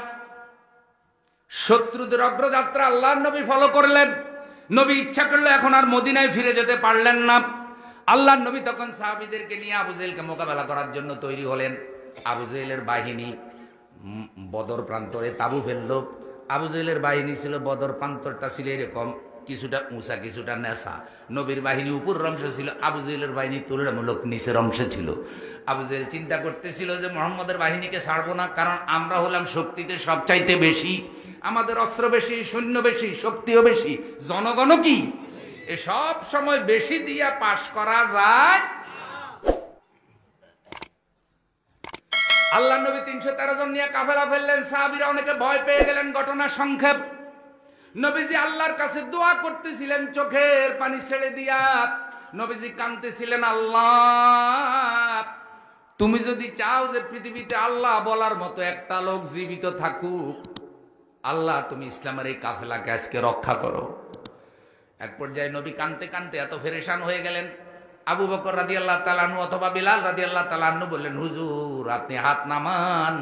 শত্রুদের অগ্রযাত্রা আল্লাহর নবী ফলো করলেন। নবী ইচ্ছা করলো এখন আর মদিনায় ফিরে যেতে পারলেন না। আল্লাহর নবী তখন সাহাবীদেরকে নিয়ে আবু জেহেলকে মোকাবেলা করার জন্য তৈরি হলেন। আবু জেহেলের বাহিনী বদর প্রান্তরে তাবু ফেললো। আবু জেহেলের বাহিনী ছিল, বদর প্রান্তরটা ছিল এরকম, কিছুটা উঁচা কিছুটা নেশা। নবীর বাহিনী উপরের অংশ ছিল, আবু জেহেলের বাহিনী তুলনামূলক নিচের অংশে ছিল। আবু জেহেল চিন্তা করতেছিল যে মুহাম্মদের বাহিনীকে ছাড়বো না, কারণ আমরা হলাম শক্তিতে সবচাইতে বেশি, আমাদের অস্ত্র বেশি, সৈন্য বেশি, শক্তিও বেশি, জনগণও কি এ সব সময় বেশি দিয়া পাশ করা যায়। আল্লাহ নবী 313 জন নিয়ে কাফেলা ফেললেন। সাহাবীরা অনেকে ভয় পেয়ে গেলেন। ঘটনা সংক্ষেপ, নবীজি আল্লাহর কাছে দোয়া করতেছিলেন চোখের পানি ছেড়ে দিয়া। নবীজি কাঁদতেছিলেন, আল্লাহ তুমি যদি চাও যে পৃথিবীতে আল্লাহ বলার মতো একটা লোক জীবিত থাকুক, আল্লাহ তুমি ইসলামের এই কাফেলাকে আজকে রক্ষা করো। এক পর্যায়ে নবী কাঁদতে কাঁদতে এত পেরেশান হয়ে গেলেন, আবু বকর রাদিয়াল্লাহু তাআলা আনহু অথবা বিলাল রাদিয়াল্লাহু তাআলা আনহু বললেন, হুজুর আপনি হাত নামান,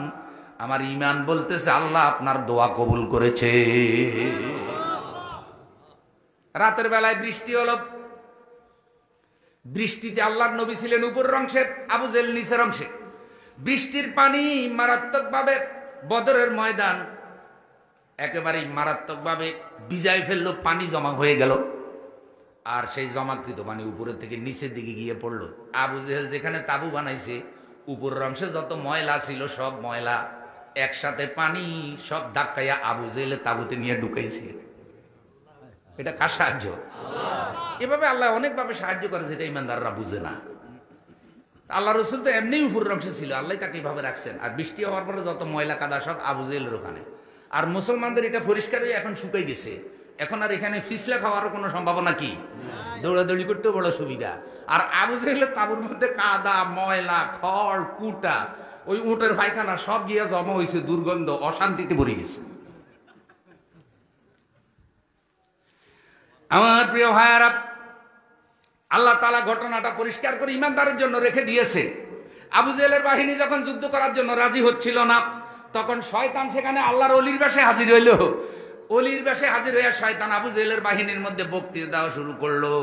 আমার ঈমান বলতেছে আল্লাহ আপনার দোয়া কবুল করেছে। রাতের বেলায় বৃষ্টি হলো। বৃষ্টিতে আল্লাহর নবী ছিলেন উপরের অংশে, আবু জেহেল নিচের অংশে। বৃষ্টির পানি মারাত্মকভাবে বদরের ময়দান একেবারেই মারাত্মকভাবে ভিজায় ফেললো, পানি জমা হয়ে গেল। আর সেই জমাকৃত পানি উপরের থেকে নিচের দিকে গিয়ে পড়লো। আবু জেহেল যেখানে তাবু বানাইছে, উপরের অংশে যত ময়লা ছিল সব ময়লা একসাথে পানি সব ধাক্কাইয়া আবু জেহেলের তাবুতে নিয়ে ঢুকাইছে। এটা কার সাহায্য? এভাবে আল্লাহ অনেকভাবে সাহায্য করে, যেটা ইমানদাররা বুঝে না। আল্লাহ রসুল তো এমনি উপরের অংশে ছিল, আল্লাহ তাকে এইভাবে রাখছেন। আর বৃষ্টি হওয়ার পরে যত ময়লা কাদা সব আবু জেহেলের ওখানে। আর মুসলমানদের এটা পরিষ্কার হয়ে এখন শুকাই গেছে। এখন আর এখানে ফিসলা খাওয়ারও কোনো সম্ভাবনা কি? দৌড়াদৌড়ি করতেও বড় সুবিধা। আর আবু জেহেলের তাবুর মধ্যে কাদা, ময়লা, খড়, কুটা, ওই উটের পায়খানা সব গিয়ে জমা হয়েছে, দুর্গন্ধ, অশান্তিতে ভরে গেছে। আমার প্রিয় ভাইয়ারা, আল্লাহ তাআলা ঘটনাটা পরিষ্কার করে ইমানদারের জন্য রেখে দিয়েছে। আবু জেহেলের বাহিনী যখন যুদ্ধ করার জন্য রাজি হচ্ছিল না, তখন শয়তান সেখানে আল্লাহর অলির বেশে হাজির হইল। অলির বেশে হাজির হইয়া শয়তান আবু জেহেলের বাহিনীর মধ্যে বক্তৃতা দেওয়া শুরু করলো,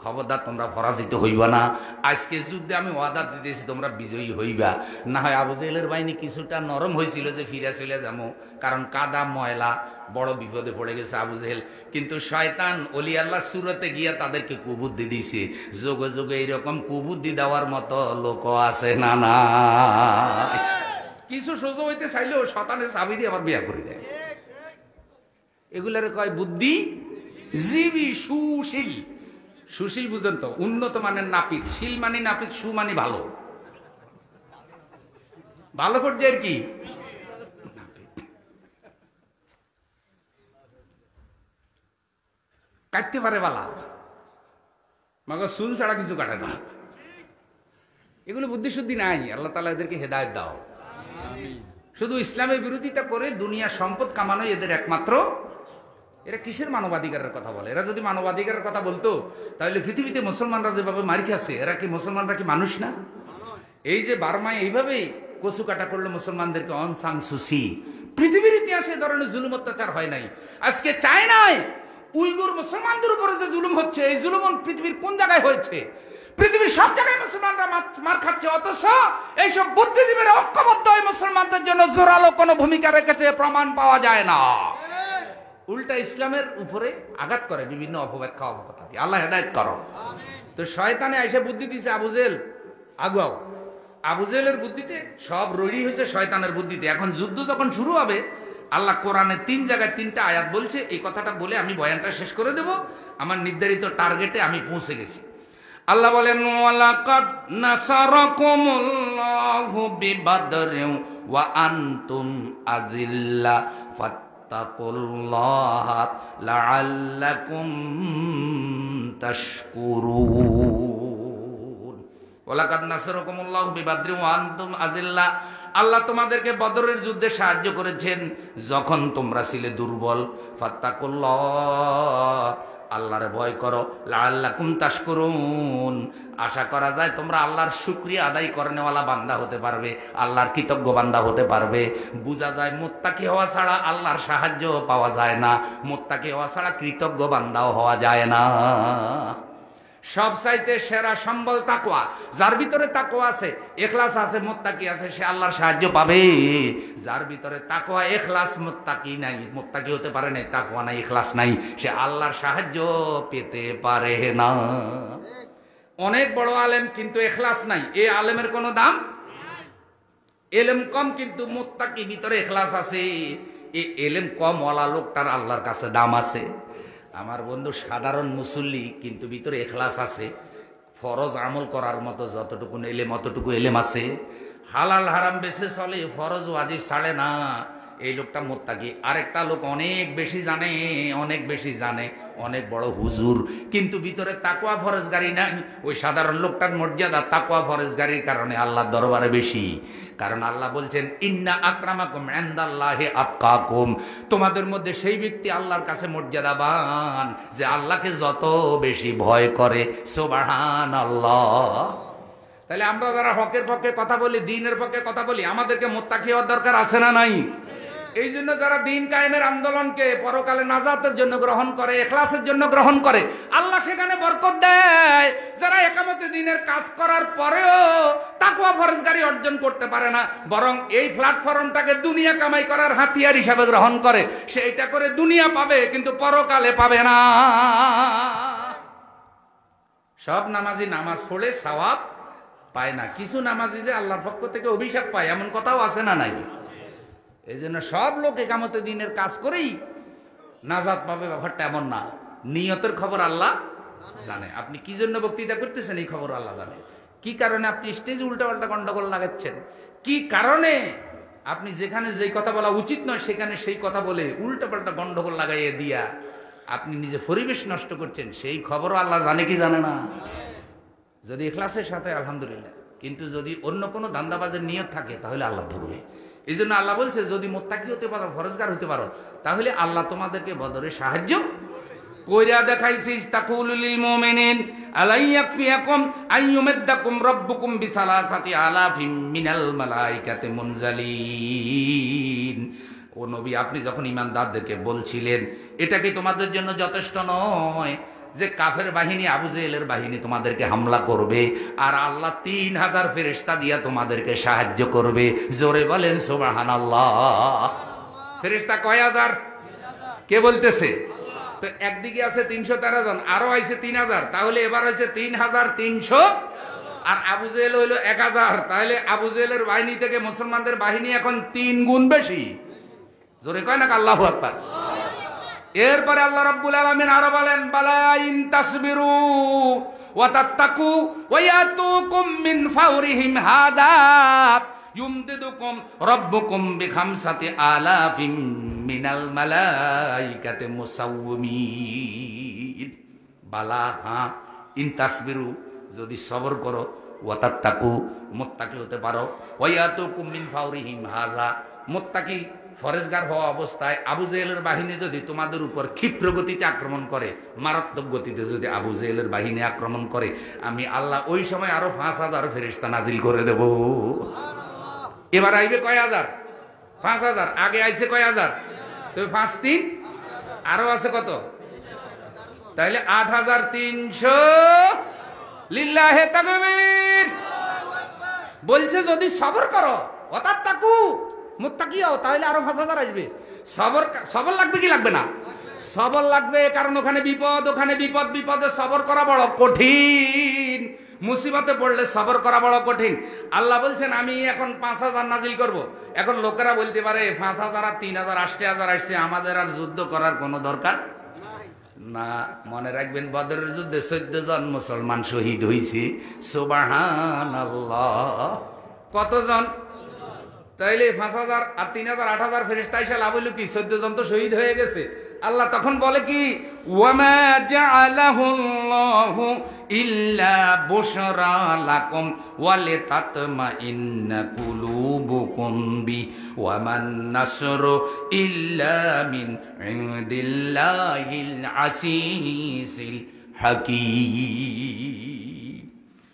খবরদার তোমরা পরাজিত হইবা না, আজকে যুদ্ধে আমি ওয়াদা দিতেছি তোমরা বিজয়ী হইবা। না হয় আবু জেহেলের বাহিনী কিছুটা নরম হয়েছিল যে ফিরে চলে যাবো, কারণ কাদা ময়লা, বড় বিপদে পড়ে গেছে আবু জেহেল। কিন্তু শয়তান অলি আল্লাহ সুরতে গিয়া তাদেরকে কুবুদ্ধি দিছে। যোগে যোগে এইরকম কুবুদ্ধি দেওয়ার মতো লোক আছে না? না, কিছু সোজা হইতে চাইলেও শয়তানের চাবি দিয়ে আবার বিয়া করে দেয়। এগুলার কয় বুদ্ধি জীবী, সুশীল। সুশীল বুঝেন তো, উন্নত মানের নাপিত। শীল মানে নাপিত, সু মানে ভালো, ভালো পর্যায়ের কি কাটতে পারে বালা, মগর চুল ছাড়া কিছু কাটে না। এগুলো বুদ্ধি শুদ্ধি নাই। আল্লাহ তাআলা এদেরকে হেদায়েত দাও। শুধু ইসলামের বিরোধিতা করে দুনিয়া সম্পদ কামানো এদের একমাত্র। এরা কিসের মানবাধিকারের কথা বলে? এরা যদি মানবাধিকারের কথা বলতো তাহলে পৃথিবীতে মুসলমানরা যেভাবে মার খাচ্ছে, এরা কি মুসলমানরা কি মানুষ না? এই যে বার্মায় এইভাবেই কচু কাটা করলো মুসলমানদেরকে, অং সান সুচি। পৃথিবীর ইতিহাসে এ ধরনের জুলুম অত্যাচার হয় নাই। আজকে চায়নায় উইগুর মুসলমানদের উপরে যে জুলুম হচ্ছে, এই জুলুম পৃথিবীর কোন জায়গায় হয়েছে? পৃথিবীর সব জায়গায় মুসলমানরা মার খাচ্ছে, অথচ এইসব বুদ্ধিজীবীরা ঐক্যবদ্ধ হয়ে মুসলমানদের জন্য জোরালো কোনো ভূমিকা রেখেছে প্রমাণ পাওয়া যায় না। উল্টা ইসলামের উপরে আঘাত করে বিভিন্ন অপব্যাখ্যা, অপকথা দিয়ে। আল্লাহ হেদায়েত করো। তো শয়তানে এসে বুদ্ধি দিছে আবু জেহেল আগুয়াও। আবু জেহেলের বুদ্ধিতে সব রড়ি হয়েছে শয়তানের বুদ্ধিতে। এখন যুদ্ধ যখন শুরু হবে, আল্লাহ কোরআনে 3 জায়গায় 3টা আয়াত বলছে। এই কথাটা বলে আমি বয়ানটা শেষ করে দেব। আমার নির্ধারিত টার্গেটে আমি পৌঁছে গেছি। আল্লাহ বলেন, ওয়ালাকাদ নাসারাকুমুল্লাহু বিবাদরিন ওয়া আনতুম আযিল্লা ফাত্তাকুল্লাহা লাআল্লাকুম তাশকুরুন। ওয়ালাকাদ নাসারাকুমুল্লাহু বিবাদরিন ওয়া আনতুম আযিল্লা। আল্লাহ তোমাদেরকে বদরের যুদ্ধে সাহায্য করেছেন যখন তোমরা ছিলে দুর্বল। ফাত্তাকুল্লাহ, আল্লাহরে ভয় করো, লাআল্লাকুম তাশকুরুন, আশা করা যায় তোমরা আল্লাহর শুকরিয়া আদায় করনেওয়ালা বান্দা হতে পারবে, আল্লাহর কৃতজ্ঞ বান্দা হতে পারবে। বোঝা যায় মুত্তাকি হওয়া ছাড়া আল্লাহর সাহায্য পাওয়া যায় না, মুত্তাকি হওয়া ছাড়া কৃতজ্ঞ বান্দাও হওয়া যায় না। সব চাইতে সেরা সম্বল তাকওয়া। যার ভিতরে তাকওয়া আছে, ইখলাস আছে, মুত্তাকি আছে, সে আল্লাহর সাহায্য পাবে। যার ভিতরে তাকওয়া, ইখলাস, মুত্তাকি নাই, মুত্তাকি হতে পারে না, তাকওয়া নাই, ইখলাস নাই, সে আল্লাহর সাহায্য পেতে পারে না। অনেক বড় আলেম কিন্তু ইখলাস নাই, এই আলেমের কোনো দাম। এলেম কম কিন্তু মুত্তাকি ভিতরে ইখলাস আছে, এই এলেম কম ওয়ালা লোকটার আল্লাহর কাছে দাম আছে। আমার বন্ধু সাধারণ মুসল্লি কিন্তু ভিতরে ইখলাস আছে, ফরজ আমল করার মতো যতটুকু এলেম অতটুকু এলেম আছে, হালাল হারাম বেছে চলে, ফরজ ওয়াজিব ছাড়ে না, এই লোকটা মুত্তাকি। আরেকটা লোক অনেক বেশি জানে, অনেক বেশি জানে, অনেক বড় হুজুর, কিন্তু ভিতরে তাকওয়া ফরজগারি নাই। ওই সাধারণ লোকটার মর্যাদা তাকওয়া ফরজগারির কারণে আল্লাহর দরবারে বেশি। কারণ আল্লাহ বলছেন, ইন্না আকরামাকুম ইনদাল্লাহি আতকাকুম, তোমাদের মধ্যে সেই ব্যক্তি আল্লাহর কাছে মর্যাদাবান যে আল্লাহকে যত বেশি ভয় করে। সুবহানাল্লাহ। তাহলে আমরা যারা হকের পক্ষে কথা বলি, দ্বীনের পক্ষে কথা বলি, আমাদেরকে মুত্তাকি হওয়ার দরকার আছে না নাই? এই জন্য যারা দ্বীন কায়েমের আন্দোলনকে পরকালে নাজাতের জন্য গ্রহণ করে, ইখলাসের জন্য গ্রহণ করে, আল্লাহ সেখানে বরকত দেয়। যারা একামতে দ্বীনের কাজ করার পরেও তাকওয়া ফরজগারি অর্জন করতে পারে না, বরং এই প্ল্যাটফর্মটাকে দুনিয়া কামাই করার হাতিয়ার হিসাবে গ্রহণ করে, সেইটা করে দুনিয়া পাবে কিন্তু পরকালে পাবে না। সব নামাজি নামাজ পড়ে সওয়াব পায় না, কিছু নামাজি যে আল্লাহর পক্ষ থেকে অভিশাপ পায়, এমন কথাও আছে না নাই? এই জন্য সব লোক একামতে দ্বীনের কাজ করেই নাজাত পাবে, ব্যাপারটা এমন না। নিয়তের খবর আল্লাহ জানে। আপনি কি জন্য বক্তৃতা করতেছেন এই খবর আল্লাহ জানে। কি কারণে আপনি স্টেজে উল্টাপাল্টা গন্ডগোল লাগাচ্ছেন, কি কারণে আপনি যেখানে যেই কথা বলা উচিত নয় সেখানে সেই কথা বলে উল্টাপাল্টা গন্ডগোল লাগাইয়ে দিয়া আপনি নিজে পরিবেশ নষ্ট করছেন, সেই খবরও আল্লাহ জানে কি জানে না? যদি ইখলাসের সাথে আলহামদুলিল্লাহ, কিন্তু যদি অন্য কোনো ধান্দাবাজের নিয়ত থাকে তাহলে আল্লাহ ধরবে। এই জন্য আল্লাহ বলছে, যদি মুত্তাকি হতে পারো, ফরজগার হতে পারো, তাহলে আল্লাহ তোমাদেরকে বদরে সাহায্য কইরা দেখাইছিস। তাকুলু লিল মুমিনিন আলাই ইয়াকফিয়াকুম আইয়ুমাদ্দাকুম রাব্বুকুম বিসালাসাতি আলাফিম মিনাল মালাইকাতি মুনজালিন। ও নবী, আপনি যখন ঈমানদারদেরকে বলছিলেন এটা কি তোমাদের জন্য যথেষ্ট নয় যে কাফের বাহিনী, আবু জেহেলের বাহিনী তোমাদেরকে হামলা করবে আর আল্লাহ 3000 ফেরেশতা দিয়া তোমাদেরকে সাহায্য করবে? জোরে বলেন সুবহানাল্লাহ। ফেরেশতা কয় হাজার? কে বলতেছে? তো একদিকে আছে 313 জন, আরো আইছে 3000, তাহলে এবার হয়েছে 3300, আর আবু জেহেল হইল 1000, তাহলে আবু জেহেলের বাহিনী থেকে মুসলমানদের বাহিনী এখন 3 গুণ বেশি। জোরে কয় না আল্লাহু আকবার। এরপরে আল্লাহ রাব্বুল আলামিন আরো বলেন, বালা ইন তাসবিরু ওয়া তাত্তাকু ওয়া ইয়াতুকুম মিন ফাওরিহিম হাদা ইউমদিদুকুম রাব্বুকুম বিখামসাতি আলাফিম মিনাল মালাইকাতি মুসাওwimin। বালা, হ্যাঁ, ইন তাসবিরু, যদি সবর করো, ওয়া তাত্তাকু, মুত্তাকি হতে পারো, ওয়া ইয়াতুকুম মিন ফাওরিহিম হাদা, মুত্তাকি ফরেজগার হওয়া অবস্থায় আবু জেহেলের বাহিনী যদি তোমাদের উপর ক্ষিপ্র গতিতে আক্রমণ করে, মারাত্মক গতিতে যদি আবু জেহেলের বাহিনী আক্রমণ করে, আমি আল্লাহ ওই সময় আরো 5000 ফেরেশতা নাজিল করে দেব। এবার আইবে কয় হাজার? 5000। আগে আইছে কয় হাজার? তো 5 3 আরো আছে কত? তাহলে 8300। লিল্লাহে তাকবীর। বলছে যদি সবর করো, অর্থাৎ তাকু মুত্তাকি হও, তাহলে আরো 5000 আসবে। সবর লাগবে কি লাগবে না? সবর লাগবে, কারণ ওখানে বিপদ, ওখানে বিপদ, বিপদে সবর করা বড় কঠিন। মুসিবতে পড়লে সবর করা বড় কঠিন। আল্লাহ বলছেন আমি এখন 5000 নাজিল করব। এখন লোকেরা বলতে পারে 5000 আর 3000 8000 আসছে, আমাদের আর যুদ্ধ করার কোনো দরকার না। মনে রাখবেন, বদরের যুদ্ধে 14 জন মুসলমান শহীদ হয়েছে। সুবহানাল্লাহ। কতজন? তাইলে 5000 আর 3000 8000 ফেরেশতা এসে লাভ হইল কি? 14 জন তো শহীদ হয়ে গেছে। আল্লাহ তখন বলে কি, ওয়ামা জাআলাহুল্লাহু ইল্লা বুশরা লাকুম ওয়া লিতাতমাইন্না কুলুবুকুম বি ওয়া মান নাসরু ইল্লা মিন ইনদিল্লাহিল আসিসিল হাকীম।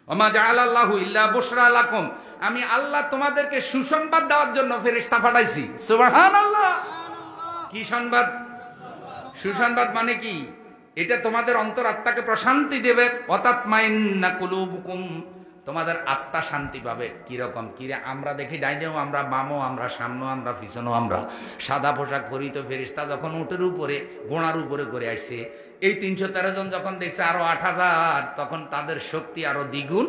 ওয়ামা জাআলাল্লাহু ইল্লা বুশরা লাকুম, আমি আল্লাহ তোমাদেরকে সুসংবাদ দেওয়ার জন্য ফেরেশতা পাঠাইছি। সুবহানাল্লাহ। কি সংবাদ? সুসংবাদ মানে কি? এটা তোমাদের অন্তরাত্মাকে প্রশান্তি দেবে। ওয়াতাতমাইন্না কুলুবুকুম, তোমাদের আত্মা শান্তি পাবে। কিরকম? কিরে আমরা দেখি ডাইনেও আমরা, বামও আমরা, সামনেও আমরা, পিছনেও আমরা, সাদা পোশাক পরিত ফেরেশতা যখন উটের উপরে ঘোড়ার উপরে করে আসছে, এই 313 জন যখন দেখছে আরো 8000, তখন তাদের শক্তি আরো দ্বিগুণ।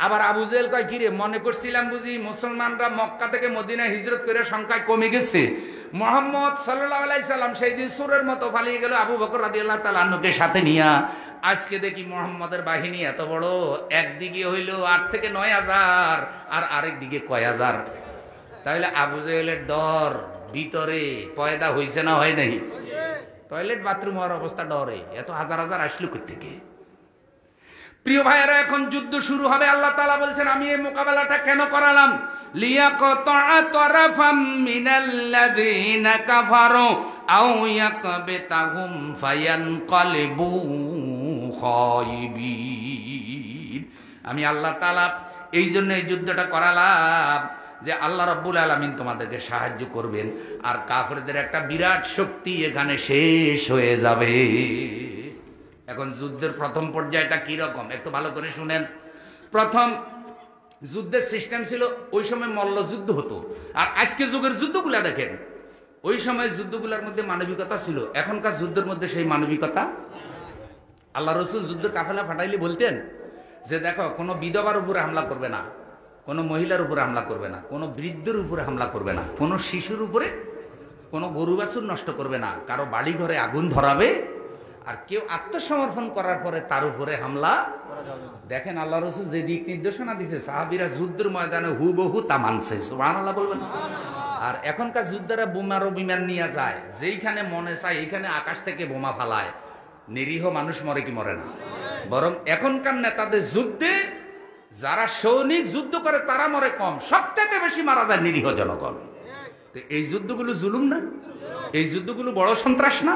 আবার আবু জেহেল কয়, কিরে মনে করছিলাম বুঝি মুসলমানরা মক্কা থেকে মদিনা হিজরত করে সংখ্যায় কমে গেছে। মুহাম্মদ সাল্লাল্লাহু আলাইহি সাল্লাম সেই দিন সূরের মতো পালিয়ে গেল আবু বকর রাদিয়াল্লাহু তাআলা আনহুকে সাথে নিয়া। আজকে দেখি মুহাম্মদের বাহিনী এত বড়, একদিকে হইল 8 থেকে 9000 আর আরেক দিকে কয় হাজার। তাহলে আবু জেহেলের ডর ভিতরে পয়দা হইছে না হয় নাই? টয়লেট বাথরুম হওয়ার অবস্থা ডরে, এত হাজার হাজার আসলো কোথা থেকে? প্রিয় ভাইয়েরা, এখন যুদ্ধ শুরু হবে। আল্লাহ তাআলা বলছেন, আমি এই মোকাবেলাটা কেন করালাম? লিয়াকতা'a তারাফাম মিনাল্লাযীনা কাফারু আও ইয়াকবিতাহুম ফায়ানকালিবু খায়িবিন। আমি আল্লাহ তাআলা এই জন্য এই যুদ্ধটা করালাম যে আল্লাহ রাব্বুল আলামিন তোমাদেরকে সাহায্য করবেন, আর কাফেরদের একটা বিরাট শক্তি এখানে শেষ হয়ে যাবে। এখন যুদ্ধের প্রথম পর্যায়টা কি রকম একটু ভালো করে শুনেন। প্রথম যুদ্ধের সিস্টেম ছিল, ওই সময় মল্ল যুদ্ধ হতো। আর আজকে যুগের যুদ্ধগুলা দেখেন, ওই সময় যুদ্ধগুলোর মধ্যে মানবিকতা ছিল, এখনকার যুদ্ধের মধ্যে সেই মানবিকতা। আল্লাহ রসুল যুদ্ধের কাফেলা ফাটাইলে বলতেন যে দেখো, কোনো বিধবার উপরে হামলা করবে না, কোনো মহিলার উপরে হামলা করবে না, কোনো বৃদ্ধের উপরে হামলা করবে না, কোনো শিশুর উপরে, কোনো গরু বাছুর নষ্ট করবে না, কারো বাড়ি ঘরে আগুন ধরাবে, আর কেউ আত্মসমর্পণ করার পরে তার উপরে হামলা। দেখেন আল্লাহ রসুল যে দিক নির্দেশনা দিছে, সাহাবীরা যুদ্ধের ময়দানে হুবহু তা মানছে। সুবহানাল্লাহ বলবেন। আর এখনকার যুদ্ধরা বোমারও বিমান নিয়ে যায়, যেইখানে মনে চায় এইখানে আকাশ থেকে বোমা ফালায়। নিরীহ মানুষ মরে কি মরে না? বরং এখনকার নেতাদের যুদ্ধে যারা সৈনিক যুদ্ধ করে তারা মরে কম, সবচেয়ে বেশি মারা যায় নিরীহ জনগণ। এই যুদ্ধগুলো জুলুম না? এই যুদ্ধগুলো বড় সন্ত্রাস না?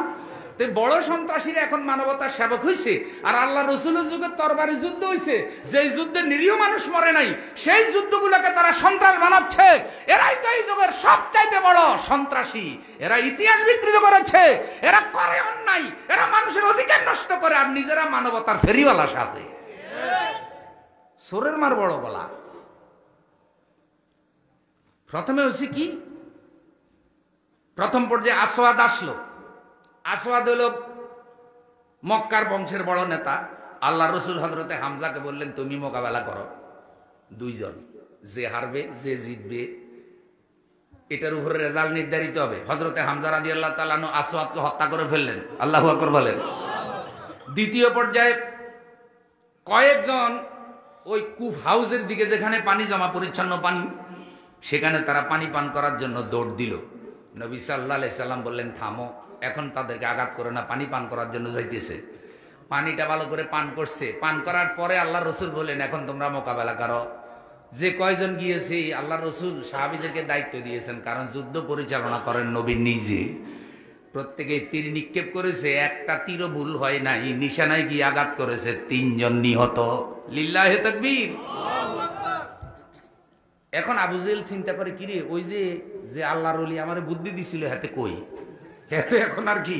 তো বড় সন্ত্রাসীরা এখন মানবতার সেবক হয়েছে, আর আল্লাহ রসুলের যুগে তরবারি যুদ্ধ হয়েছে, যেই যুদ্ধে নিরীহ মানুষ মরে নাই, সেই যুদ্ধগুলোকে তারা সন্ত্রাস বানাচ্ছে। এরাই তো এই যুগের সবচাইতে বড় সন্ত্রাসী। এরা ইতিহাস বিকৃত করেছে, এরা করে অন্যায়, এরা মানুষের অধিকার নষ্ট করে, আর নিজেরা মানবতার ফেরিওয়ালা সাজে। সোরের মার বড় গলা। প্রথমে হয়েছে কি, প্রথম পর্যায়ে আসওয়াদ আসলো। আসওয়াদ হলো মক্কার বংশের বড় নেতা। আল্লাহ রসুল হযরতে হামজাকে বললেন, তুমি মোকাবেলা করো। দুইজন, যে হারবে যে জিতবে এটার উপরে রেজাল্ট নির্ধারিত হবে। হযরতে হামজা রাদিয়াল্লাহু তাআলা আনহু আসওয়াদকে হত্যা করে ফেললেন। আল্লাহু আকবার বলেন। দ্বিতীয় পর্যায়ে কয়েকজন ওই কূপ হাউসের দিকে, যেখানে পানি জমা, পরিচ্ছন্ন পানি, সেখানে তারা পানি পান করার জন্য দৌড় দিল। নবী সাল্লাল্লাহু আলাইহি সাল্লাম বললেন, থামো, এখন তাদেরকে আঘাত করে না, পানি পান করার জন্য যাইতেছে। পানিটা ভালো করে পান করছে। পান করার পরে আল্লাহ রসুল বললেন, এখন তোমরা মোকাবেলা করো। যে কয়জন গিয়েছে, আল্লাহ রসুল সাহাবীদেরকে দায়িত্ব দিয়েছেন, কারণ যুদ্ধ পরিচালনা করেন নবী নিজে। প্রত্যেকে তীর নিক্ষেপ করেছে, একটা তীরও ভুল হয় নাই। নিশানায় গিয়ে আঘাত করেছে, 3 জন নিহত। লিল্লাহি তাকবীর। এখন আবু জেহেল চিন্তা করে, কিরে ওই যে আল্লাহর ওলি আমারে বুদ্ধি দিছিল, হাতে কই? হাতে এখন আর কি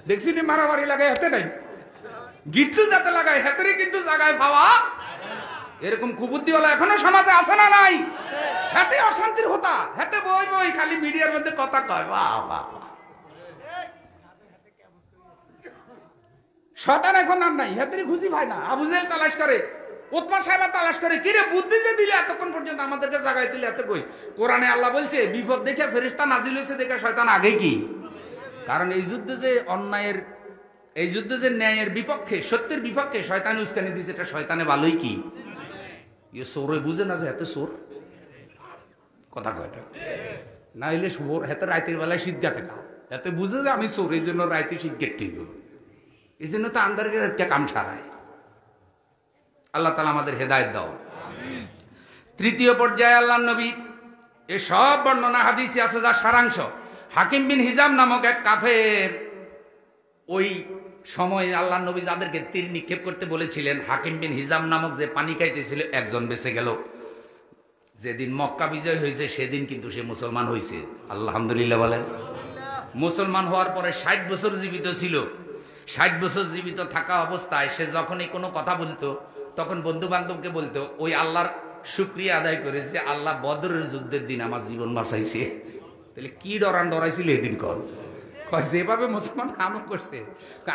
দেখছি নি, মারামারি লাগায় হাতে নাই, গিট্টু যাতে লাগায় হাতেরই কিন্তু জায়গায় পাওয়া। এরকম কুবুদ্ধিওয়ালা এখনো সমাজে আছে না নাই? হাতে অশান্তির হতা, হাতে বই বই খালি মিডিয়ার মধ্যে কথা কয়। বাহ বাহ, শয়তান এখন আর নাই, হাতেরই খুঁজি পায় না। আবু জেহেল তালাশ করে, উতবা সাহেব তালাশ করে, কিরে বুদ্ধি যে দিলে এতক্ষণ পর্যন্ত আমাদেরকে জাগাই দিলে, এত কই? কোরআনে আল্লাহ বলছে, বিপদ দেখে ফেরেশতা নাজিল হয়েছে দেখে শয়তান আগে কি? কারণ এই যুদ্ধে যে অন্যায়ের, এই যুদ্ধে যে ন্যায়ের বিপক্ষে, সত্যের বিপক্ষে শয়তানি উস্কানি দিয়েছে, এটা শয়তানে ভালোই কি? ইয়ে সোরে বুঝে না যে এত সোর কথা কয়টা না হইলে সোর হাতে রাতের বেলায় শীত গাতে খাও। এতে বুঝে যে আমি চোর, এই জন্য রাইতে শিখগেট হইব, এই জন্য তো আন্দারকে একটা কাম সারায়। আল্লাহ তাআলা আমাদের হেদায়েত দাও। তৃতীয় পর্যায়ে আল্লাহ নবী এই সব বর্ণনা হাদিসে আছে যা সারাংশ। হাকিম বিন হিজাম নামক এক কাফের, ওই সময় আল্লাহ নবী যাদেরকে তীর নিক্ষেপ করতে বলেছিলেন, হাকিম বিন হিজাম নামক যে পানি খাইতেছিল একজন বেঁচে গেল। যেদিন মক্কা বিজয় হয়েছে সেদিন কিন্তু সে মুসলমান হয়েছে। আলহামদুলিল্লাহ বলেন। মুসলমান হওয়ার পরে 60 বছর জীবিত ছিল। 60 বছর জীবিত থাকা অবস্থায় সে যখনই কোনো কথা বলতো তখন বন্ধু বান্ধবকে বলতো, ওই আল্লাহর শুকরিয়া আদায় করেছে, আল্লাহ বদরের যুদ্ধের দিন আমার জীবন বাঁচাইছে। তাহলে কি ডরাইছিল এদিন কর, যেভাবে মুসলমান আমল করছে,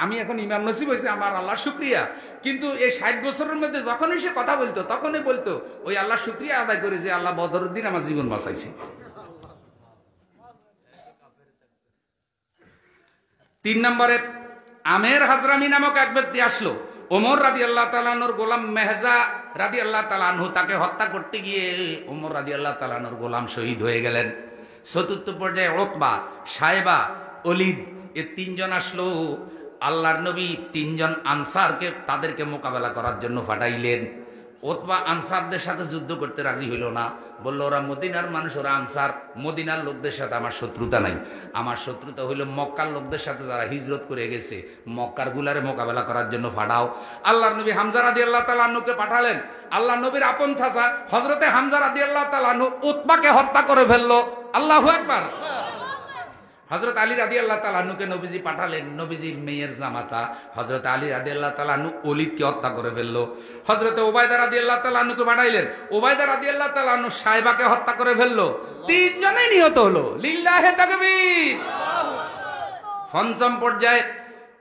আমি এখন ইমাম নসিব হয়েছে, আমার আল্লাহ শুকরিয়া। কিন্তু এই 60 বছরের মধ্যে যখনই সে কথা বলতো তখনই বলতো, ওই আল্লাহ শুকরিয়া আদায় করে যে আল্লাহ বদরের দিন আমার জীবন বাঁচাইছে। 3 নম্বরে আমের হাজরামি নামক এক ব্যক্তি আসলো। ওমর রাদিয়াল্লাহু তাআলা আনহুর গোলাম মেহজা রাদিয়াল্লাহু তাআলা আনহু তাকে হত্যা করতে গিয়ে ওমর রাদিয়াল্লাহু তাআলা আনহুর গোলাম শহীদ হয়ে গেলেন। 4র্থ পর্যায়ে উতবা, সাইবা, ওলীদ, এই 3 জন আসলো। আল্লাহর নবী 3 জন আনসারকে তাদেরকে মোকাবেলা করার জন্য পাঠাইলেন। উতবা আনসারদের সাথে যুদ্ধ করতে রাজি হইল না, বলল ওরা মদিনার মানুষ, ওরা আনসার, মদিনার লোকদের সাথে আমার শত্রুতা নাই, আমার শত্রুতা হইল মক্কার লোকদের সাথে যারা হিজরত করে গেছে, মক্কার গুলারে মোকাবেলা করার জন্য পাঠাও। আল্লাহর নবী হামজা রাদিয়াল্লাহু তাআলা আনহুকে পাঠালেন। আল্লাহ নবীর আপন চাচা হযরতে হামজা রাদিয়াল্লাহু তাআলা আনহু উতবাকে হত্যা করে ফেললো। আল্লাহু আকবার। হযরত আলী রাদিয়াল্লাহু তাআলা আনহুকে নবীজি পাঠালেন। নবীজির মেয়ের জামাতা হযরত আলী রাদিয়াল্লাহু তাআলা আনহু ওলীদকে হত্যা করে ফেললো। হযরত উবাইদা রাদিয়াল্লাহু তাআলা আনহুকে পাঠাইলেন। উবাইদা রাদিয়াল্লাহু তাআলা আনহু সাইবাকে হত্যা করে ফেললো। 3 জনেই নিহত হলো। লিল্লাহি তাকবীর। 5ম পর্যায়ে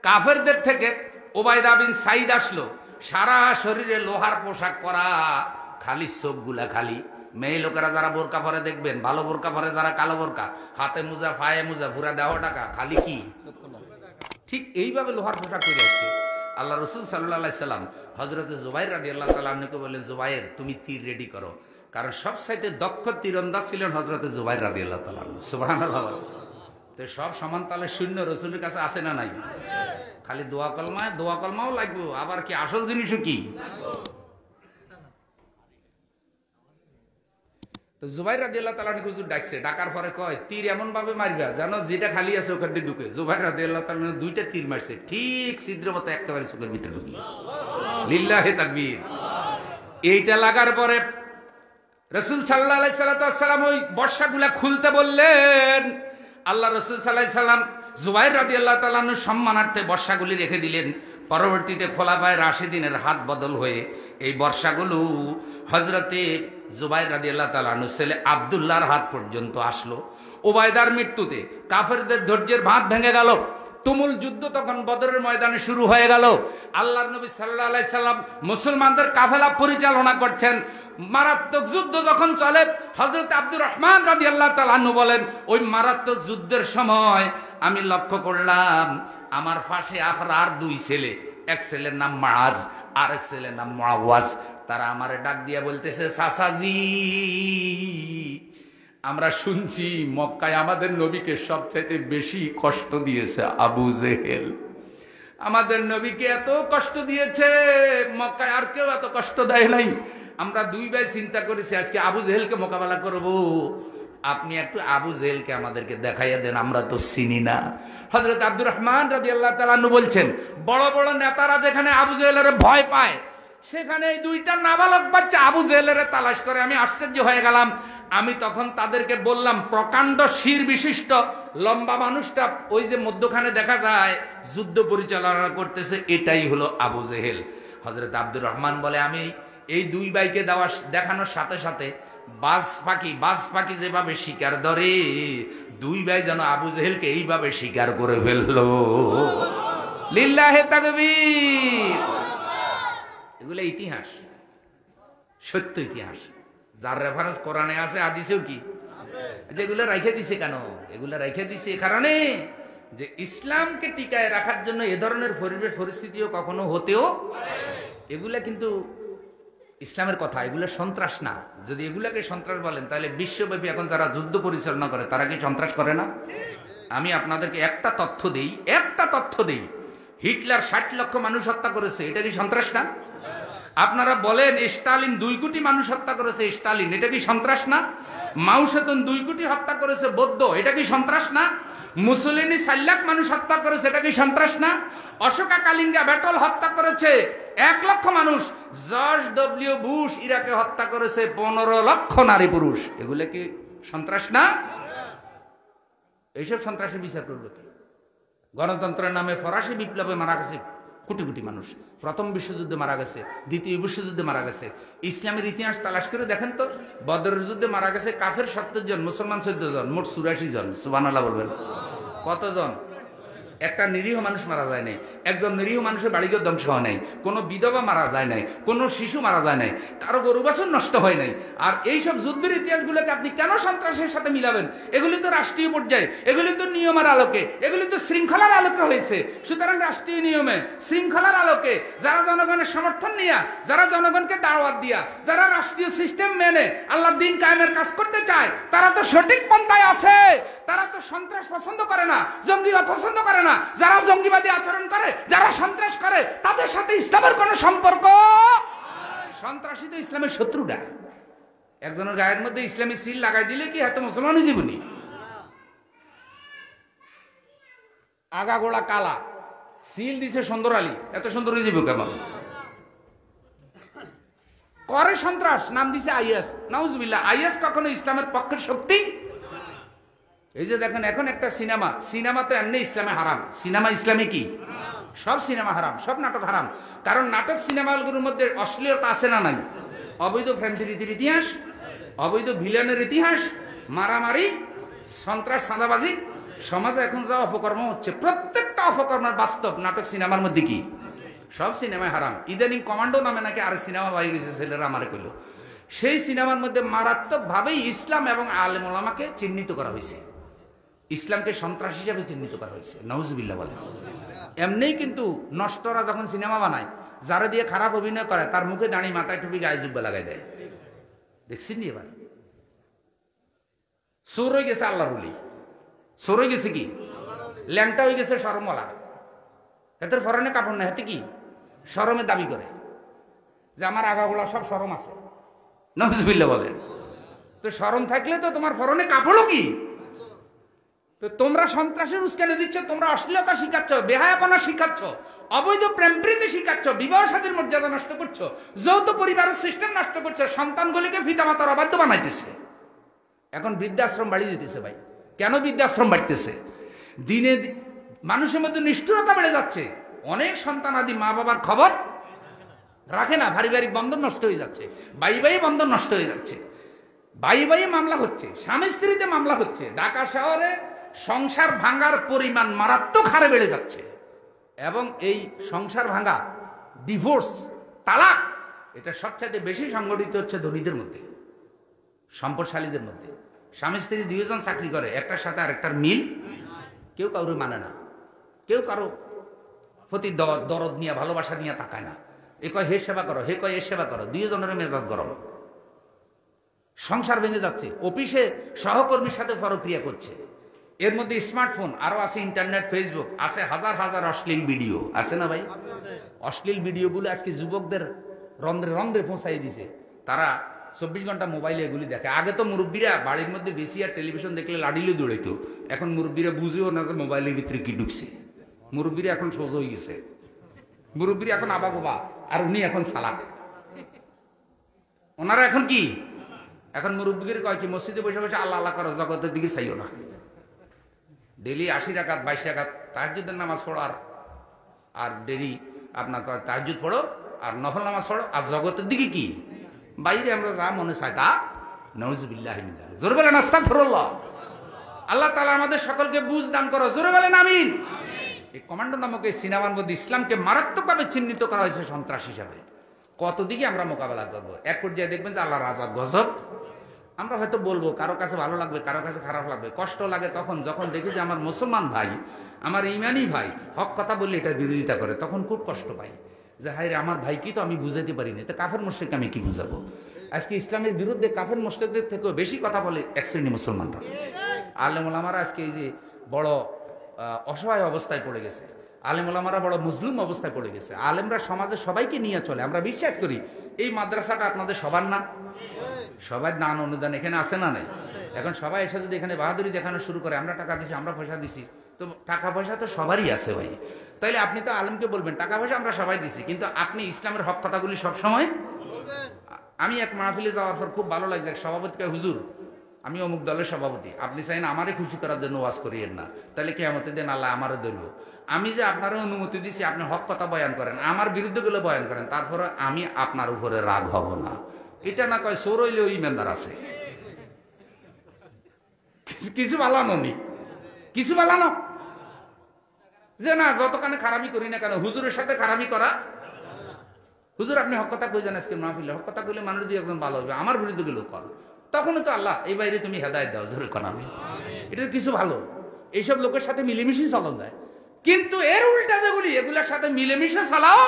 কাফেরদের থেকে উবাইদা বিন সাইদ আসলো। সারা শরীরে লোহার পোশাক পরা, খালি চোখগুলা খালি। মেয়ে লোকেরা যারা বোরকা পরে দেখবেন, ভালো বোরকা পরে যারা কালো বোরকা, হাতে মোজা, পায়ে মোজা, পুরা দেহ টাকা, খালি কি ঠিক এইভাবে লোহার পোশাক পরে আসছে। আল্লাহ রাসূল সাল্লাল্লাহু আলাইহি সাল্লাম হযরত জুবাইর রাদিয়াল্লাহু তাআলা আনহুকে বললেন, জুবাইর তুমি তীর রেডি করো। কারণ সবচাইতে দক্ষ তীরন্দাজ ছিলেন হযরত জুবাইর রাদিয়াল্লাহু তাআলা আনহু। সুবহানাল্লাহ। তো সব সমান তালে শূন্য রাসূলের কাছে আছে না নাই? খালি দোয়া কলমাও লাগবে, আবার কি আসল জিনিসও কি? তো জুবাইর রাদিয়াল্লাহু তাআলা আনহু হুজুর ডাকছে, ডাকার পরে কয় তীর এমন ভাবে মারবা যেন যেটা খালি আছে ওখান দিয়ে ঢুকে। জুবাইর রাদিয়াল্লাহু তাআলা আনহু 2টা তীর মারছে, ঠিক ছিদ্র মতো একেবারে চোখের ভিতরে ঢুকে গেছে। লিল্লাহি তাকবীর। এইটা লাগার পরে রাসূল সাল্লাল্লাহু আলাইহি সাল্লাম ওই বর্ষাগুলা খুলতে বললেন। আল্লাহ রাসূল সাল্লাল্লাহু আলাইহি সাল্লাম জুবাইর রাদিয়াল্লাহু তাআলা আনহু সম্মানার্থে বর্ষাগুলি রেখে দিলেন। পরবর্তীতে খোলাফায়ে রাশিদিনের হাত বদল হয়ে এই বর্ষাগুলো হযরতে জুবাইর রাদিয়াল্লাহু তাআলা আনহু ছেলে আব্দুল্লাহর হাত পর্যন্ত আসলো। উবাইদার মৃত্যুতে কাফেরদের ধৈর্যের বাঁধ ভেঙে গেল। তুমুল যুদ্ধ তখন বদরের ময়দানে শুরু হয়ে গেল। আল্লাহর নবী সাল্লাল্লাহু আলাইহি সাল্লাম মুসলমানদের কাফেলা পরিচালনা করছেন। মারাত্মক যুদ্ধ যখন চলে, হযরত আব্দুর রহমান রাদিয়াল্লাহু তাআলা আনহু বলেন, ওই মারাত্মক যুদ্ধের সময় আমি লক্ষ্য করলাম আমার পাশে আর 2 ছেলে, এক ছেলের নাম মাআজ, আর এক ছেলের নাম মুআওয়াজ। তারা আমারে ডাক দিয়া বলতেছে, চাচাজি আমরা শুনছি মক্কায় আমাদের নবীকে সবচাইতে বেশি কষ্ট দিয়েছে আবু জেহেল। আমাদের নবীকে এত কষ্ট দিয়েছে, মক্কায় আর কেউ এত কষ্ট দেয় নাই। আমরা 2 ভাই চিন্তা করেছি আজকে আবু জেহেলকে মোকাবেলা করব। আপনি একটু আবু জেহেলকে আমাদেরকে দেখাইয়া দেন, আমরা তো চিনি না। হযরত আব্দুর রহমান রাদিয়াল্লাহু তাআলা আনহু বলছেন, বড় বড় নেতারা যেখানে আবু জেহেলের ভয় পায়, সেখানে এই 2টা নাবালক বাচ্চা আবু জেহেলের তালাশ করে। আমি আশ্চর্য হয়ে গেলাম। আমি তখন তাদেরকে বললাম, প্রকাণ্ড শির বিশিষ্ট লম্বা মানুষটা ওই যে মধ্যখানে দেখা যায় যুদ্ধ পরিচালনা করতেছে, এটাই হলো আবু জেহেল। হযরত আব্দুর রহমান বলে, আমি এই 2 ভাইকে দেখানোর সাথে সাথে বাজ পাখি যেভাবে শিকার ধরে, 2 ভাই যেন আবু জেহেলকে এইভাবে শিকার করে ফেললো। লিল্লাহি তাকবীর। এগুলো ইতিহাস, সত্য ইতিহাস, যার রেফারেন্স কোরআনে আছে, হাদিসেও কি যেগুলো রাইখে দিছে। কেন এগুলো রাইখে দিছে? এ কারণে যে ইসলামকে টিকায় রাখার জন্য এ ধরনের পরিবেশ পরিস্থিতিও কখনো হতেও, এগুলা কিন্তু ইসলামের কথা, এগুলো সন্ত্রাস না। যদি এগুলাকে সন্ত্রাস বলেন তাহলে বিশ্বব্যাপী এখন যারা যুদ্ধ পরিচালনা করে তারা কি সন্ত্রাস করে না? আমি আপনাদেরকে একটা তথ্য দেই, হিটলার 60 লক্ষ মানুষ হত্যা করেছে, এটা কি সন্ত্রাস না? আপনারা বলেন স্টালিন 2 কোটি মানুষ হত্যা করেছে, স্টালিন এটা কি সন্ত্রাস না? মাও সেতুং 2 কোটি হত্যা করেছে বৌদ্ধ, এটা কি সন্ত্রাস না? মুসলিনী 4 লাখ মানুষ হত্যা করেছে, এটা কি সন্ত্রাস না? অশোকা কালিঙ্গা ব্যাটল হত্যা করেছে 1 লক্ষ মানুষ। জর্জ ডব্লিউ বুশ ইরাকে হত্যা করেছে 15 লক্ষ নারী পুরুষ, এগুলো কি সন্ত্রাস না? এইসব সন্ত্রাসের বিচার করবে কি? গণতন্ত্রের নামে ফরাসি বিপ্লবে মারা গেছে কোটি কোটি মানুষ, প্রথম বিশ্বযুদ্ধে মারা গেছে, দ্বিতীয় বিশ্বযুদ্ধে মারা গেছে। ইসলামের ইতিহাস তালাশ করে দেখেন তো, বদরের যুদ্ধে মারা গেছে কাফের 70 জন, মুসলমান 14 জন, মোট 84 জন। সুবহানাল্লাহ বলবেন। কতজন? একটা নিরীহ মানুষ মারা যায় নাই, একজন নিরীহ মানুষের বাড়িঘর ধ্বংস হয় নাই, কোনো বিধবা মারা যায় নাই, কোনো শিশু মারা যায় নাই, কারো গরু বাছুর নষ্ট হয় নাই। আর এইসব যুদ্ধের ইতিহাসগুলোকে আপনি কেন সন্ত্রাসের সাথে মিলাবেন? এগুলি তো রাষ্ট্রীয় পর্যায়ে, এগুলি তো নিয়মের আলোকে, এগুলি তো শৃঙ্খলার আলোকে হয়েছে। সুতরাং রাষ্ট্রীয় নিয়মে শৃঙ্খলার আলোকে যারা জনগণের সমর্থন নিয়ে, যারা জনগণকে দাওয়াত দিয়া, যারা রাষ্ট্রীয় সিস্টেম মেনে আল্লাহর দ্বীন কায়েমের কাজ করতে চায়, তারা তো সঠিক পন্থায় আছে। তারা তো সন্ত্রাস পছন্দ করে না, জঙ্গিবাদ পছন্দ করে না। যারা জঙ্গিবাদী আচরণ করে, যারা সন্ত্রাস করে, তাদের সাথে ইসলামের কোনো সম্পর্ক। সন্ত্রাসী তো ইসলামের শত্রুরা। একজনের গায়ের মধ্যে ইসলামী সিল লাগাই দিলে কি এত মুসলমানই জীবনী? আগা গোড়া কালা, সিল দিছে সুন্দর আলী, এত সুন্দর হয়ে যাবে কেমন? করে সন্ত্রাস, নাম দিছে আইএস। নাউজুবিল্লাহ, আইএস কখনো ইসলামের পক্ষের শক্তি? এই যে দেখেন এখন একটা সিনেমা তো এমনি ইসলামে হারাম। সিনেমা ইসলামে কি? সব সিনেমা হারাম, সব নাটক হারাম। কারণ নাটক সিনেমাগুলোর মধ্যে অশ্লীলতা আছে না নাই? অবৈধ প্রেমপ্রীতির ইতিহাস, অবৈধ ভিলেনের ইতিহাস, মারামারি, সন্ত্রাস, চাঁদাবাজি, সমাজে এখন যা অপকর্ম হচ্ছে, প্রত্যেকটা অপকর্মের বাস্তব নাটক সিনেমার মধ্যে কি? সব সিনেমায় হারাম। ইদানিং কমান্ডো নামে নাকি আরেক সিনেমা বাইরে গেছে, ছেলেরা আমারে কইল। সেই সিনেমার মধ্যে মারাত্মকভাবেই ইসলাম এবং আলেম ওলামাকে চিহ্নিত করা হয়েছে, ইসলামকে সন্ত্রাস হিসাবে চিহ্নিত করা হয়েছে। নাউজুবিল্লাহ বলে। এমনি কিন্তু নষ্টরা যখন সিনেমা বানায়, যারা দিয়ে খারাপ অভিনয় করে তার মুখে দাঁড়িয়ে মাথায় টুপি গায়ে জুব্বা লাগাই দেয়। দেখছেন নি? এবার চোর হয়ে গেছে আল্লাহর ওলি, চোর হয়ে গেছে কি? ল্যাংটা হয়ে গেছে শরমওয়ালা। এদের ফরনে কাপড় নেই, হাতে কি শরমের দাবি করে যে আমার আগাগোড়া সব শরম আছে। নাউজুবিল্লাহ বলেন। তো শরম থাকলে তো তোমার ফরনে কাপড়ও কি? তো তোমরা সন্ত্রাসের উস্কানি দিচ্ছ, তোমরা অশ্লীলতা শিখাচ্ছ, বেহায়াপনা শিখাচ্ছ, অবৈধ প্রেমপ্রীতি শিখাচ্ছ, বিবাহ সাথীর মর্যাদা নষ্ট করছো, যৌথ পরিবারের সিস্টেম নষ্ট করছো, সন্তানগুলিকে পিতামাতার অবাধ্য বানাইতেছে। এখন বৃদ্ধাশ্রম বাড়িয়ে দিতেছে। ভাই কেন বৃদ্ধাশ্রম বাড়তেছে? দিনে মানুষের মধ্যে নিষ্ঠুরতা বেড়ে যাচ্ছে। অনেক সন্তানাদি মা বাবার খবর রাখে না, পারিবারিক বন্ধন নষ্ট হয়ে যাচ্ছে, বাই বন্ধন নষ্ট হয়ে যাচ্ছে, বাই মামলা হচ্ছে, স্বামী স্ত্রীতে মামলা হচ্ছে। ঢাকা শহরে সংসার ভাঙার পরিমাণ মারাত্মক হারে বেড়ে যাচ্ছে। এবং এই সংসার ভাঙা, ডিভোর্স, তালাক, এটা সবচেয়ে বেশি সংগঠিত হচ্ছে ধনীদের মধ্যে, সম্পদশালীদের মধ্যে। স্বামী স্ত্রী 2 জন চাকরি করে, একটার সাথে আরেকটার মিল, কেউ কারো মানে না, কেউ কারো প্রতি দরদ নিয়ে, ভালোবাসা নিয়ে তাকায় না। এ কয় হে সেবা করো, হে কয় এ সেবা করো, 2 জনের মেজাজ গরম। সংসার ভেঙে যাচ্ছে। অফিসে সহকর্মীর সাথে পরক্রিয়া করছে। এর মধ্যে স্মার্টফোন, আরো আছে ইন্টারনেট, ফেসবুক, আছে হাজার হাজার অশ্লীল ভিডিও, আছে না ভাই? অশ্লীল ভিডিওগুলো আজকে যুবকদের রন্ধ্রে রন্ধ্রে পৌঁছাই দিছে। তারা 24 ঘন্টা মোবাইলে এগুলি দেখে। আগে তো মুরব্বীরা বাড়ির মধ্যে বেশি আর টেলিভিশন দেখলে লাডিলে দৌড়াইতো। এখন মুরব্বীরা বুঝেও না যে মোবাইলের ভিতরে কি ঢুকছে। মুরব্বীরা এখন সোজা হয়ে গেছে, মুরব্বীরা এখন আবা বাবা, আর উনি এখন সালাক। ওনারা এখন কি? এখন মুরব্বীদের কয় কি, মসজিদে বসে বসে আল্লাহ আল্লাহ করো, জগতের দিকে চাইও না। ডেলি 80 রাকাত 22 রাকাত তাহাজ্জুদের নামাজ পড়ো, আর ডেলি আপনার তাহাজ্জুদ পড়ো, আর নফল নামাজ পড়ো, আর জগতের দিকে কি? বাইরে আমরা যা মনে চাই তা। নাউজুবিল্লাহ। জোরে বলেন আস্তাগফিরুল্লাহ। আল্লাহ তাআলা আমাদের সকলকে বুঝ দান করো। জোরে বলেন আমিন। এই কমান্ডো নামক এই সিনেমার মধ্যে ইসলামকে মারাত্মকভাবে চিহ্নিত করা হয়েছে সন্ত্রাস হিসাবে। কত দিকে আমরা মোকাবেলা করবো? এক পর্যায়ে দেখবেন যে আল্লাহর আযাব গজব। আমরা হয়তো বলবো, কারো কাছে ভালো লাগবে, কারো কাছে খারাপ লাগবে, কষ্ট লাগে তখন, যখন দেখি যে আমার মুসলমান ভাই, আমার ইমানি ভাই হক কথা বললে এটা বিরোধিতা করে, তখন খুব কষ্ট পাই যে হায় রে, আমার ভাই কি তো আমি বুঝাইতে পারি না, তো কাফের মুশরিক আমি কি বুঝাবো? আজকে ইসলামের বিরুদ্ধে কাফের মুশরিকদের থেকেও বেশি কথা বলে এক শ্রেণী মুসলমানরা। আলেম ওলামারা আজকে এই যে বড় অসহায় অবস্থায় পড়ে গেছে, আলেম ওলামারা বড় মুজলুম অবস্থায় পড়ে গেছে। আলেমরা সমাজে সবাইকে নিয়ে চলে, আমরা বিশ্বাস করি এই মাদ্রাসাটা আপনাদের সবার না, সবাই দান অনুদান এখানে আসে না নাই? এখন সবাই এসে যদি এখানে বাহাদুরি দেখানো শুরু করে, আমরা টাকা দিছি, আমরা পয়সা দিছি, তো টাকা পয়সা তো সবারই আছে ভাই। তাইলে আপনি তো আলেমকে বলবেন টাকা পয়সা আমরা সবাই দিছি, কিন্তু আপনি ইসলামের হক কথাগুলি সবসময়। আমি এক মাহফিলে যাওয়ার পর খুব ভালো লাগছে, সভাপতিকে হুজুর আমি অমুক দলের সভাপতি, আপনি চাইন আমারে খুশি করার জন্য ওয়াজ করিয়েন না, তাহলে কিয়ামতের দিন আল্লাহ আমারও ধরব। আমি যে আপনারও অনুমতি দিছি আপনি হক কথা বয়ান করেন, আমার বিরুদ্ধে গুলো বয়ান করেন, তারপরে আমি আপনার উপরে রাগ হব না। এটা না কয় চোর হইলেও ইমানদার আছে, কিছু বালানো নি, কিছু বালানো যে না যতখানে খারাপই করি না কেন হুজুরের সাথে খারাপই করা। হুজুর আপনি হক কথা কই জান আজকে মাহফিলে, হক কথা কইলে মানুষ দিয়ে একজন ভালো হবে, আমার বিরুদ্ধে গেলেও কর, তখন তো আল্লাহ এই বাইরে তুমি হেদায়েত দাও, জোরে কোন আমি। এটা কিছু ভালো, এইসব লোকের সাথে মিলেমিশে চলন যায়, কিন্তু এর উল্টা যে বলি এগুলার সাথে মিলেমিশে চালাও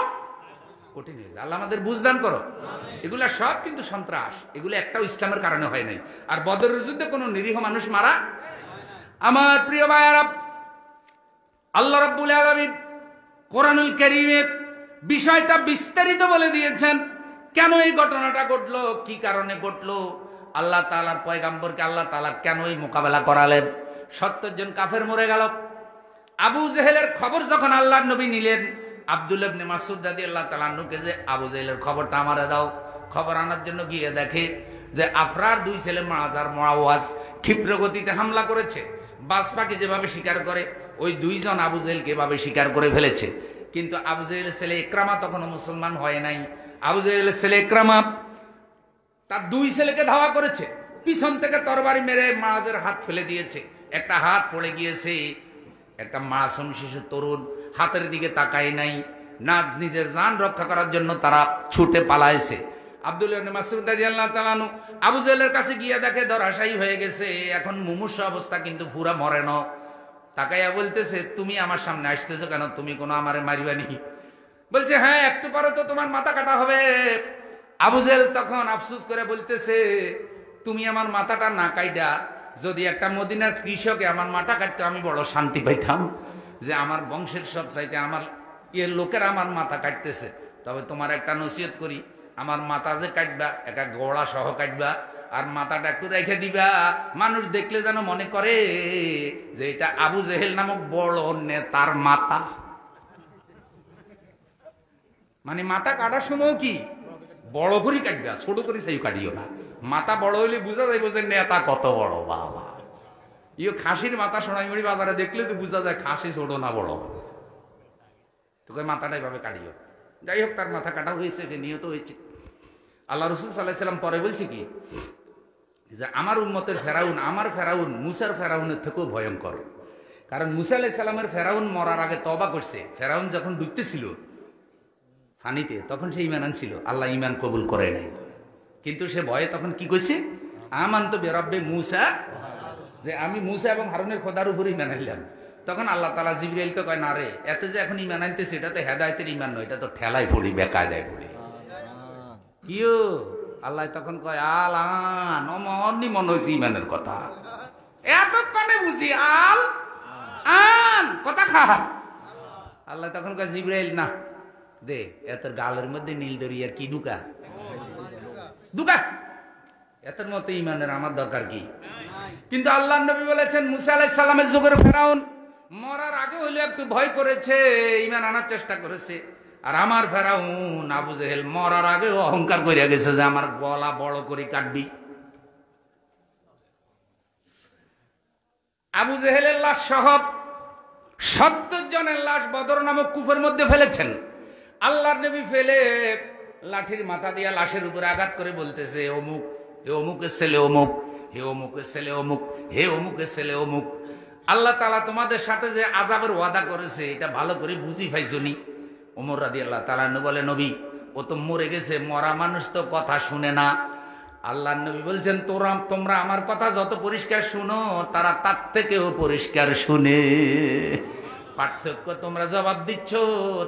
কঠিন হয়ে যায়। আল্লাহ আমাদের বুঝদান করো। এগুলা সব কিন্তু সন্ত্রাস, এগুলো একটাও ইসলামের কারণে হয় নাই। আর বদরের যুদ্ধে কোনো নিরীহ মানুষ মারা। আমার প্রিয় ভাইয়েরা, আল্লাহ রাব্বুল আলামিন কোরআনুল কারীমে বিষয়টা বিস্তারিত বলে দিয়েছেন, কেন এই ঘটনাটা ঘটলো, কি কারণে ঘটলো, আল্লাহ তাআলার পয়গাম্বরকে আল্লাহ তাআলা কেন এই মোকাবেলা করালেন। ৭০ জন কাফের মরে গেল। আবু জেহেলের খবর যখন আল্লাহর নবী নিলেন, আব্দুল্লাহ ইবনে মাসউদ রাদিয়াল্লাহু তাআলা আনহুকে যে আবু জেহেলের খবরটা আমারে দাও, খবর আনার জন্য গিয়ে দেখে যে আফরার দুই ছেলে মাজার মুআওয়াজ ক্ষিপ্র গতিতে হামলা করেছে। বাজ পাখি যেভাবে শিকার করে ওই দুইজন আবু জেহেলকে এভাবে শিকার করে ফেলেছে। কিন্তু আবু জেহেলের ছেলে ইকরামা তখনও মুসলমান হয় নাই। আবু জেহেলের ছেলে ইকরামা তার দুই ছেলেকে ধাওয়া করেছে, পিছন থেকে তরবারি মেরে মাঝের হাত ফেলে দিয়েছে, একটা হাত পড়ে গিয়েছে। একটা মাসুম শিশু তরুণ হাতের দিকে তাকায় নাই, না নিজের জান রক্ষা করার জন্য তারা ছুটে পালাইছে। আব্দুল্লাহ ইবনে মাসউদ রাদিয়াল্লাহু তাআলা আনহু আবু জেহেলের কাছে গিয়ে দেখে ধরাশায়ী হয়ে গেছে, এখন মুমূর্ষু অবস্থা, কিন্তু পুরা মরে না। তাকাইয়া বলতেছে তুমি আমার সামনে আসতেছো কেন, তুমি কোনো আমারে মারিবানি? বলছে হ্যাঁ, একটু পরে তো তোমার মাথা কাটা হবে। আবু জেহেল তখন আফসোস করে বলতেছে তুমি আমার মাথাটা না কাইডা যদি একটা মদিনার কৃষকে আমার মাথা কাটতে আমি বড় শান্তি পাইতাম, যে আমার বংশের সব চাইতে আমার লোকেরা আমার মাথা কাটতেছে। তবে তোমার একটা নসিহত করি, আমার মাথা যে কাটবা একটা গোড়া সহ কাটবা, আর মাথাটা একটু রেখে দিবা, মানুষ দেখলে যেন মনে করে যে এটা আবু জেহেল নামক বড় নেতার মাথা। মানে মাথা কাটার সময় কি বড় করে কাটবা, ছোট করে সেই কাটিও না। মাথা বড় হইলে বুঝা যাইব যে নেতা কত বড়। বাবা, ইয়ে খাসির মাথা সোনাইমুড়ি বাজারে দেখলে তো বুঝা যায় খাসি ছোট না বড়। তোকে মাথাটা এভাবে কাটিও। যাই হোক, তার মাথা কাটা হয়েছে, নিহত হয়েছে। আল্লাহ রাসূল সাল্লাল্লাহু আলাইহি ওয়াসাল্লাম পরে বলছে কি যে আমার উম্মতের ফেরাউন, আমার ফেরাউন মুসার ফেরাউনের থেকেও ভয়ঙ্কর। কারণ মুসা আলাইহিস সালামের ফেরাউন মরার আগে তওবা করছে। ফেরাউন যখন ডুবতেছিল পানিতে তখন সে ঈমান আনছিল, আল্লাহ ঈমান কবুল করে নাই। কিন্তু সে ভয়ে তখন কি কইছে, আমানতু বিরাব্বি মুসা, যে আমি মুসা এবং হারুনের খোদার উপর ঈমান আনলাম। তখন আল্লাহ তাআলা জিবরাইলকে কয় না রে, এত যে এখন ঈমান আনতেছে এটা তো হেদায়েতের ঈমান নয়, এটা তো ঠেলায় পড়ি, বেকায়দায় পড়ি। কিও আল্লাহ তখন কয় আলান, অমনি মনে হয়েছে ঈমানের কথা, এতক্ষণে বুঝি আল আন কথা খা। আল্লাহ তখন কয় জিবরাইল না দে, এত গালের মধ্যে নীল দরিয়ার কি দুকা দুকা, এতের মতো ঈমানের আমার দরকার কি? কিন্তু আল্লাহর নবী বলেছেন মুসা আলাইহিস সালামের যুগের ফেরাউন মরার আগে হইলে একটু ভয় করেছে, ঈমান আনার চেষ্টা করেছে। আর আমার ফেরাউন আবু জেহেল মরার আগে অহংকার করে গেছে যে আমার গলা বড় করে কাটবি। আবু জেহেলের লাশ সহ ৭০ জনের লাশ বদর নামক কূপের মধ্যে ফেলেছেন। আল্লাহর নবী ফেলে লাঠির মাথা দিয়া লাশের উপরে আঘাত করে বলতেছে অমুক, হে অমুকের ছেলে অমুক, হে অমুকের ছেলে অমুক, হে অমুকের ছেলে অমুক। আল্লাহ তাআলা তোমাদের সাথে যে আযাবের ওয়াদা করেছে এটা ভালো করে বুঝি পাইছনি। ওমর রাদিয়াল্লাহু তাআলা বলে নবী ও তো মরে গেছে, মরা মানুষ তো কথা শুনে না। আল্লাহর নবী বলছেন তোমরা আমার কথা যত পরিষ্কার শুনো তারা তার থেকেও পরিষ্কার শুনে। পার্থক্য তোমরা জবাব দিচ্ছ,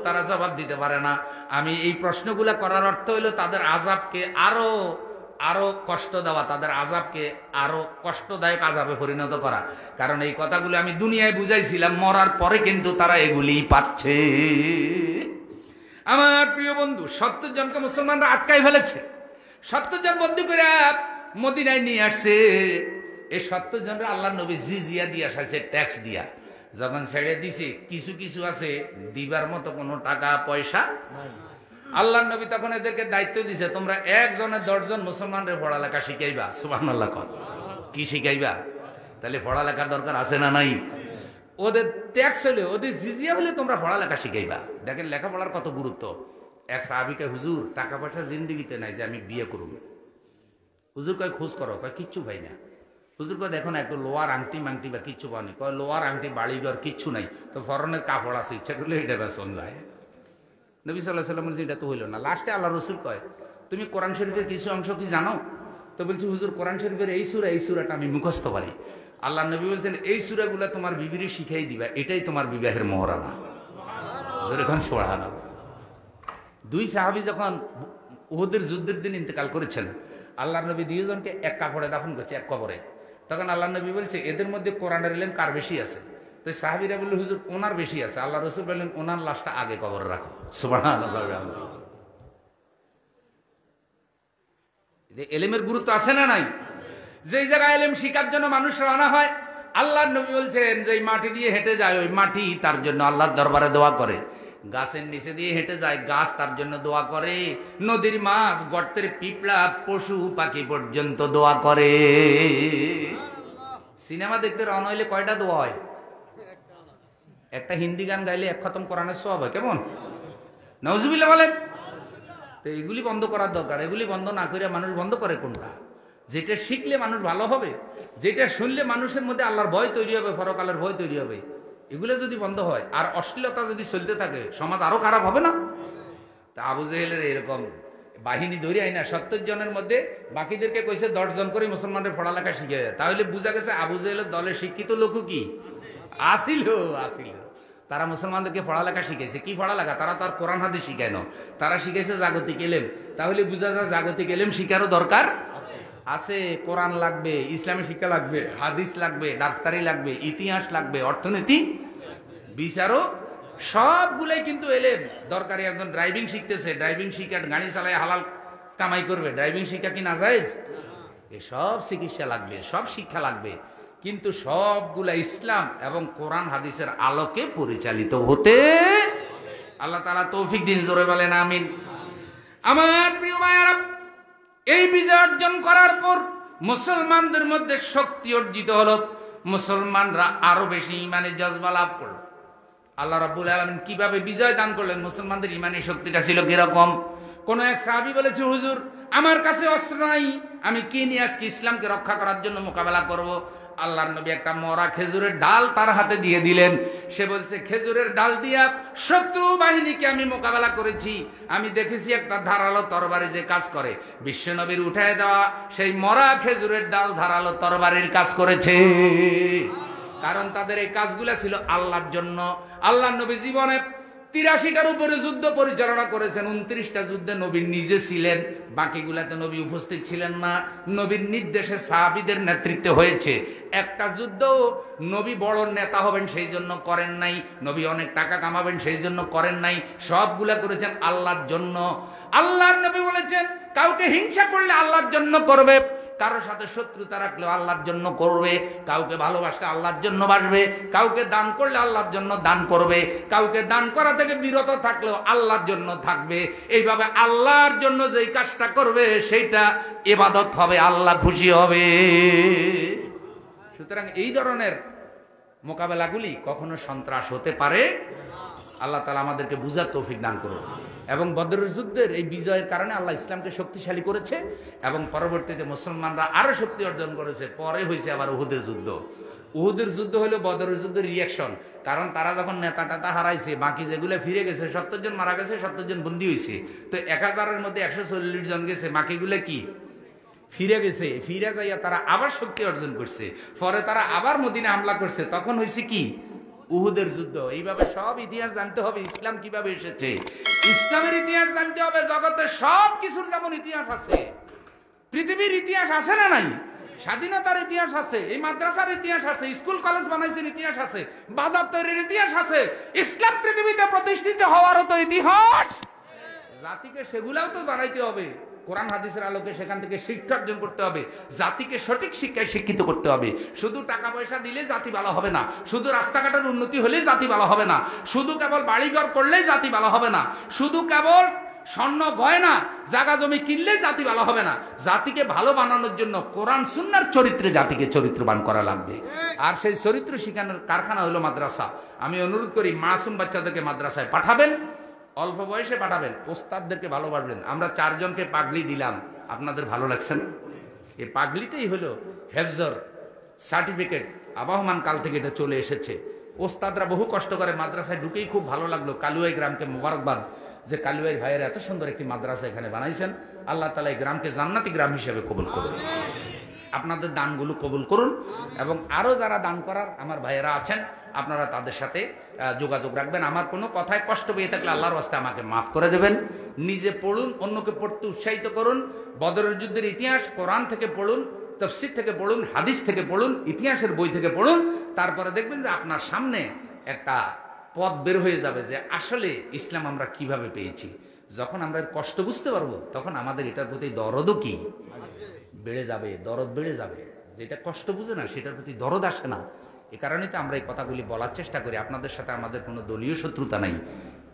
তারা জবাব দিতে পারে না। আমি এই প্রশ্নগুলা করার অর্থ হইলো তাদের আযাবকে আরো আরো কষ্ট দেওয়া, তাদের আযাবকে আরো কষ্টদায়ক আযাবে পরিণত করা। কারণ এই কথাগুলো আমি দুনিয়ায় বুঝাইছিলাম, মরার পরে কিন্তু তারা এগুলি পাচ্ছে। আমার প্রিয় বন্ধু, 70 জনকে মুসলমানরা আটকাই ফেলেছে, 70 জন বন্দী করে মদিনায় নিয়ে আসছে। এই 70 জনরা আল্লাহ নবী জিজিয়া দিয়ে আসাছে, ট্যাক্স দিয়া। যখন ছেড়ে দিছে, কিছু কিছু আছে দিবার মতো কোনো টাকা পয়সা নাই। আল্লাহ নবী তখন এদেরকে দায়িত্ব দিছে, তোমরা 1 জনের 10 জন মুসলমানদের পড়ালেখা শিখাইবা। সুবহানাল্লাহ। কি শিখাইবা? তাহলে পড়ালেখার দরকার আছে না নাই? ওদের ট্যাক্স হলে, ওদের জিজিয়া হলে তোমরা পড়ালেখা শিখাইবা। দেখেন লেখাপড়ার কত গুরুত্ব। এক সাহাবীকে, হুজুর টাকা পয়সা জিন্দিগিতে নাই যে আমি বিয়ে করব। হুজুর কয় খোঁজ করো, কয় কিচ্ছু পাই না। হুজুর কয় দেখো না একটু লোয়ার আংটি মাংটি বা কিচ্ছু পাওনি। কয় লোয়ার আংটি বাড়িঘর কিচ্ছু নাই, তো ফরনের কাপড় আছে, ইচ্ছা করলে এটা বেসন যায়। নবী সাল্লাল্লাহু আলাইহি ওয়াসাল্লাম বলছে এটা তো হইল না। লাস্টে আল্লাহ রসুল কয় তুমি কোরআন শরীফের কিছু অংশ কি জানো? তো বলছি হুজুর কোরআন শরীফের এই সূরাটা আমি মুখস্থ পারি। আল্লাহ নবী বলছেন এই সূরাগুলো তোমার বিবির শিখাই দিবা, এটাই তোমার বিবাহের মোহরানা। সুবহানাল্লাহ। 2 সাহাবী যখন উহুদের যুদ্ধের দিন ইন্তেকাল করেছেন, আল্লাহ নবী 2 জনকে এক কাপড়ে দাফন করছে, এক কবরে। তখন আল্লাহ নবী বলছে এদের মধ্যে কোরআনের ইলম কার বেশি আছে? তো সাহাবীরা বলল হুজুর ওনার বেশি আছে। আল্লাহ রসুল বললেন ওনার লাশটা আগে কবরে রাখো। সুবহানাল্লাহ। এলেমের গুরুত্ব আছে না নাই? যেই জায়গায় এলেম শিকার জন্য মানুষ রানা হয়, আল্লাহ নবী বলছেন যে মাটি দিয়ে হেঁটে যায়, ওই মাটি তার জন্য আল্লাহর দরবারে দোয়া করে। গাছের নিচে দিয়ে হেঁটে যায়, গাছ তার জন্য দোয়া করে। নদীর মাছ, গর্তের পিঁপড়া, পশু পাখি পর্যন্ত দোয়া করে। সিনেমা দেখতে রওনা হইলে কয়টা দোয়া হয়? একটা হিন্দি গান গাইলে 1 খতম কোরআনের সওয়াব হয়। কেমন? নাউজুবিল্লাহ বলেন। তো এগুলি বন্ধ করার দরকার। এগুলি বন্ধ না করে মানুষ বন্ধ করে কোনটা? যেটা শিখলে মানুষ ভালো হবে, যেটা শুনলে মানুষের মধ্যে আল্লাহর ভয় তৈরি হবে, পরকালের ভয় তৈরি হবে, এগুলো যদি বন্ধ হয় আর অশ্লীলতা যদি চলতে থাকে, সমাজ আরো খারাপ হবে না? তা আবু জেহেলের এরকম বাহিনী ধরে আইনা 70 জনের মধ্যে বাকিদেরকে কইছে 10 জন করে মুসলমানদের পড়ালেখা শিখে যায়। তাহলে বোঝা গেছে আবু জেহেলের দলে শিক্ষিত লোক কি আসিল। তারা মুসলমানদেরকে পড়ালেখা শিখাইছে। কি পড়ালেখা? তারা তো আর কোরআন হাদিস শিখায় না, তারা শিখাইছে জাগতিক এলেম। তাহলে বোঝা যায় জাগতিক এলেম শিখারও দরকার আছে। কোরআন লাগবে, ইসলামী শিক্ষা লাগবে, হাদিস লাগবে, ডাক্তারি লাগবে, ইতিহাস লাগবে, অর্থনীতি, বিচারও, সবগুলাই কিন্তু এলেম দরকারি। একজন ড্রাইভিং শিখতেছে, ড্রাইভিং শিক্ষা গাড়ি চালায় হালাল কামাই করবে, ড্রাইভিং শিক্ষা কি নাজায়েজ? সব চিকিৎসা লাগবে, সব শিক্ষা লাগবে, কিন্তু সবগুলা ইসলাম এবং কোরআন হাদিসের আলোকে পরিচালিত হতে আল্লাহ তাআলা তৌফিক দিন। জোরে বলেন আমিন। আমার প্রিয় ভাইয়েরা, এই বিজয় অর্জন করার পর মুসলমানদের মধ্যে শক্তি অর্জিত হলো, মুসলমানরা আরো বেশি ইমানের জজবা লাভ করলো। আল্লাহ রাব্বুল আলামিন কিভাবে বিজয় দান করলেন? মুসলমানদের ইমানের শক্তিটা ছিল কিরকম? কোন এক সাহাবী বলেছে হুজুর আমার কাছে অস্ত্র নাই, আমি কি নিয়ে আজকে ইসলামকে রক্ষা করার জন্য মোকাবেলা করব? আল্লাহর নবী একটা মরা খেজুরের ডাল তার হাতে দিয়ে দিলেন। সে বলছে খেজুরের ডাল দিয়া শত্রু বাহিনীকে আমি মোকাবেলা করেছি, আমি দেখেছি একটা ধারালো তরবারি যে কাজ করে। বিশ্ব নবীর উঠায় দেওয়া সেই মরা খেজুরের ডাল ধারালো তরবারির কাজ করেছে, কারণ তাদের এই কাজগুলো ছিল আল্লাহর জন্য। আল্লাহর নবী জীবনে 83টার উপরে যুদ্ধ পরিচালনা করেছেন। 29টা যুদ্ধে নবী নিজে ছিলেন, বাকিগুলাতে নবী উপস্থিত ছিলেন না। নবীর নির্দেশে সাহাবীদের নেতৃত্বে হয়েছে। একটা যুদ্ধ নবী বড় নেতা হবেন সেই জন্য করেন নাই, নবী অনেক টাকা কামাবেন সেই জন্য করেন নাই, সবগুলা করেছেন আল্লাহর জন্য। আল্লাহর নবী বলেছেন কাউকে হিংসা করলে আল্লাহর জন্য করবে, কারোর সাথে শত্রুতা রাখলেও আল্লাহর জন্য করবে, কাউকে ভালোবাসলে আল্লাহর জন্য বাসবে, কাউকে দান করলে আল্লাহর জন্য দান করবে, কাউকে দান করা থেকে বিরত থাকলেও আল্লাহর জন্য থাকবে। এইভাবে আল্লাহর জন্য যেই কাজটা করবে সেইটা ইবাদত হবে, আল্লাহ খুশি হবে। সুতরাং এই ধরনের মোকাবেলাগুলি কখনো সন্ত্রাস হতে পারে। আল্লাহ তাআলা আমাদেরকে বুঝার তৌফিক দান করুন। এবং বদরের যুদ্ধের এই বিজয়ের কারণে আল্লাহ ইসলামকে শক্তিশালী করেছে এবং পরবর্তীতে মুসলমানরা আরো শক্তি অর্জন করেছে। পরে হয়েছে আবার উহুদের যুদ্ধ। উহুদের যুদ্ধ হলো বদরের যুদ্ধের রিয়াকশন, কারণ তারা যখন নেতা টেতা হারাইছে, বাকি যেগুলো ফিরে গেছে, 70 জন মারা গেছে, 70 জন বন্দী হয়েছে। তো 1000-এর মধ্যে 140 জন গেছে, বাকিগুলো কি ফিরে গেছে। ফিরে যাইয়া তারা আবার শক্তি অর্জন করছে, পরে তারা আবার মদিনা হামলা করছে। তখন হয়েছে কি উহুদের যুদ্ধ। এইভাবে সব ইতিহাস জানতে হবে, ইসলাম কিভাবে এসেছে, ইসলামের ইতিহাস জানতে হবে। জগতে সব কিছুর যেমন ইতিহাস আছে, পৃথিবীর ইতিহাস আছে না নাই? স্বাধীনতার ইতিহাস আছে, এই মাদ্রাসার ইতিহাস আছে, স্কুল কলেজ বানাইছেন ইতিহাস আছে, বাজার তৈরির ইতিহাস আছে, ইসলাম পৃথিবীতে প্রতিষ্ঠিত হওয়ারও তো ইতিহাস। জাতিকে সেগুলাও তো জানাইতে হবে। কোরআন হাদিসের আলোকে সেখান থেকে শিক্ষা অর্জন করতে হবে, জাতিকে সঠিক শিক্ষায় শিক্ষিত করতে হবে। শুধু টাকা পয়সা দিলে জাতি ভালো হবে না, শুধু রাস্তাঘাটের উন্নতি হলে জাতি ভালো হবে না, শুধু কেবল বাড়িঘর করলে জাতি ভালো হবে না, শুধু কেবল স্বর্ণ গয়না জায়গা জমি কিনলে জাতি ভালো হবে না। জাতিকে ভালো বানানোর জন্য কোরআন সুন্নাহর চরিত্রে জাতিকে চরিত্রবান করা লাগবে। আর সেই চরিত্র শিখানোর কারখানা হলো মাদ্রাসা। আমি অনুরোধ করি, মাসুম বাচ্চাদেরকে মাদ্রাসায় পাঠাবেন, অল্প বয়সে পাঠাবেন, ওস্তাদদেরকে ভালোবাসবেন। আমরা 4 জনকে পাগলি দিলাম, আপনাদের ভালো লাগছে না? এই পাগলিটাই হলো হেফজর সার্টিফিকেট, আবহমান কাল থেকে এটা চলে এসেছে। ওস্তাদরা বহু কষ্ট করে, মাদ্রাসায় ঢুকেই খুব ভালো লাগলো। কালুয়াই গ্রামকে মোবারকবাদ যে কালুয়াই ভাইয়ের এত সুন্দর একটি মাদ্রাসা এখানে বানাইছেন। আল্লাহ তাআলা এই গ্রামকে জান্নাতি গ্রাম হিসেবে কবুল করুন, আপনাদের দানগুলো কবুল করুন। এবং আরো যারা দান করার আমার ভাইয়েরা আছেন, আপনারা তাদের সাথে যোগাযোগ রাখবেন। আমার কোনো কথায় কষ্ট পেয়ে থাকলে আল্লাহর ওয়াস্তে আমাকে মাফ করে দেবেন। নিজে পড়ুন, অন্যকে পড়তে উৎসাহিত করুন। বদরের যুদ্ধের ইতিহাস কোরআন থেকে পড়ুন, তাফসীর থেকে পড়ুন, হাদিস থেকে পড়ুন, ইতিহাসের বই থেকে পড়ুন। তারপরে দেখবেন যে আপনার সামনে একটা পথ বের হয়ে যাবে যে আসলে ইসলাম আমরা কিভাবে পেয়েছি। যখন আমরা এর কষ্ট বুঝতে পারবো, তখন আমাদের এটার প্রতি দরদও কি বেড়ে যাবে, দরদ বেড়ে যাবে। যেটা কষ্ট বুঝে না সেটার প্রতি দরদ আসে না। এ কারণেই তো আমরা এই কথাগুলি বলার চেষ্টা করি। আপনাদের সাথে আমাদের কোনো দলীয় শত্রুতা নাই।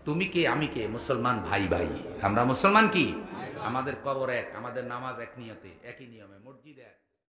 তুমি কে, আমি কে, মুসলমান ভাই ভাই। আমরা মুসলমান কি, আমাদের কবর এক, আমাদের নামাজ এক নিয়তে, একই নিয়মে, মসজিদ এক।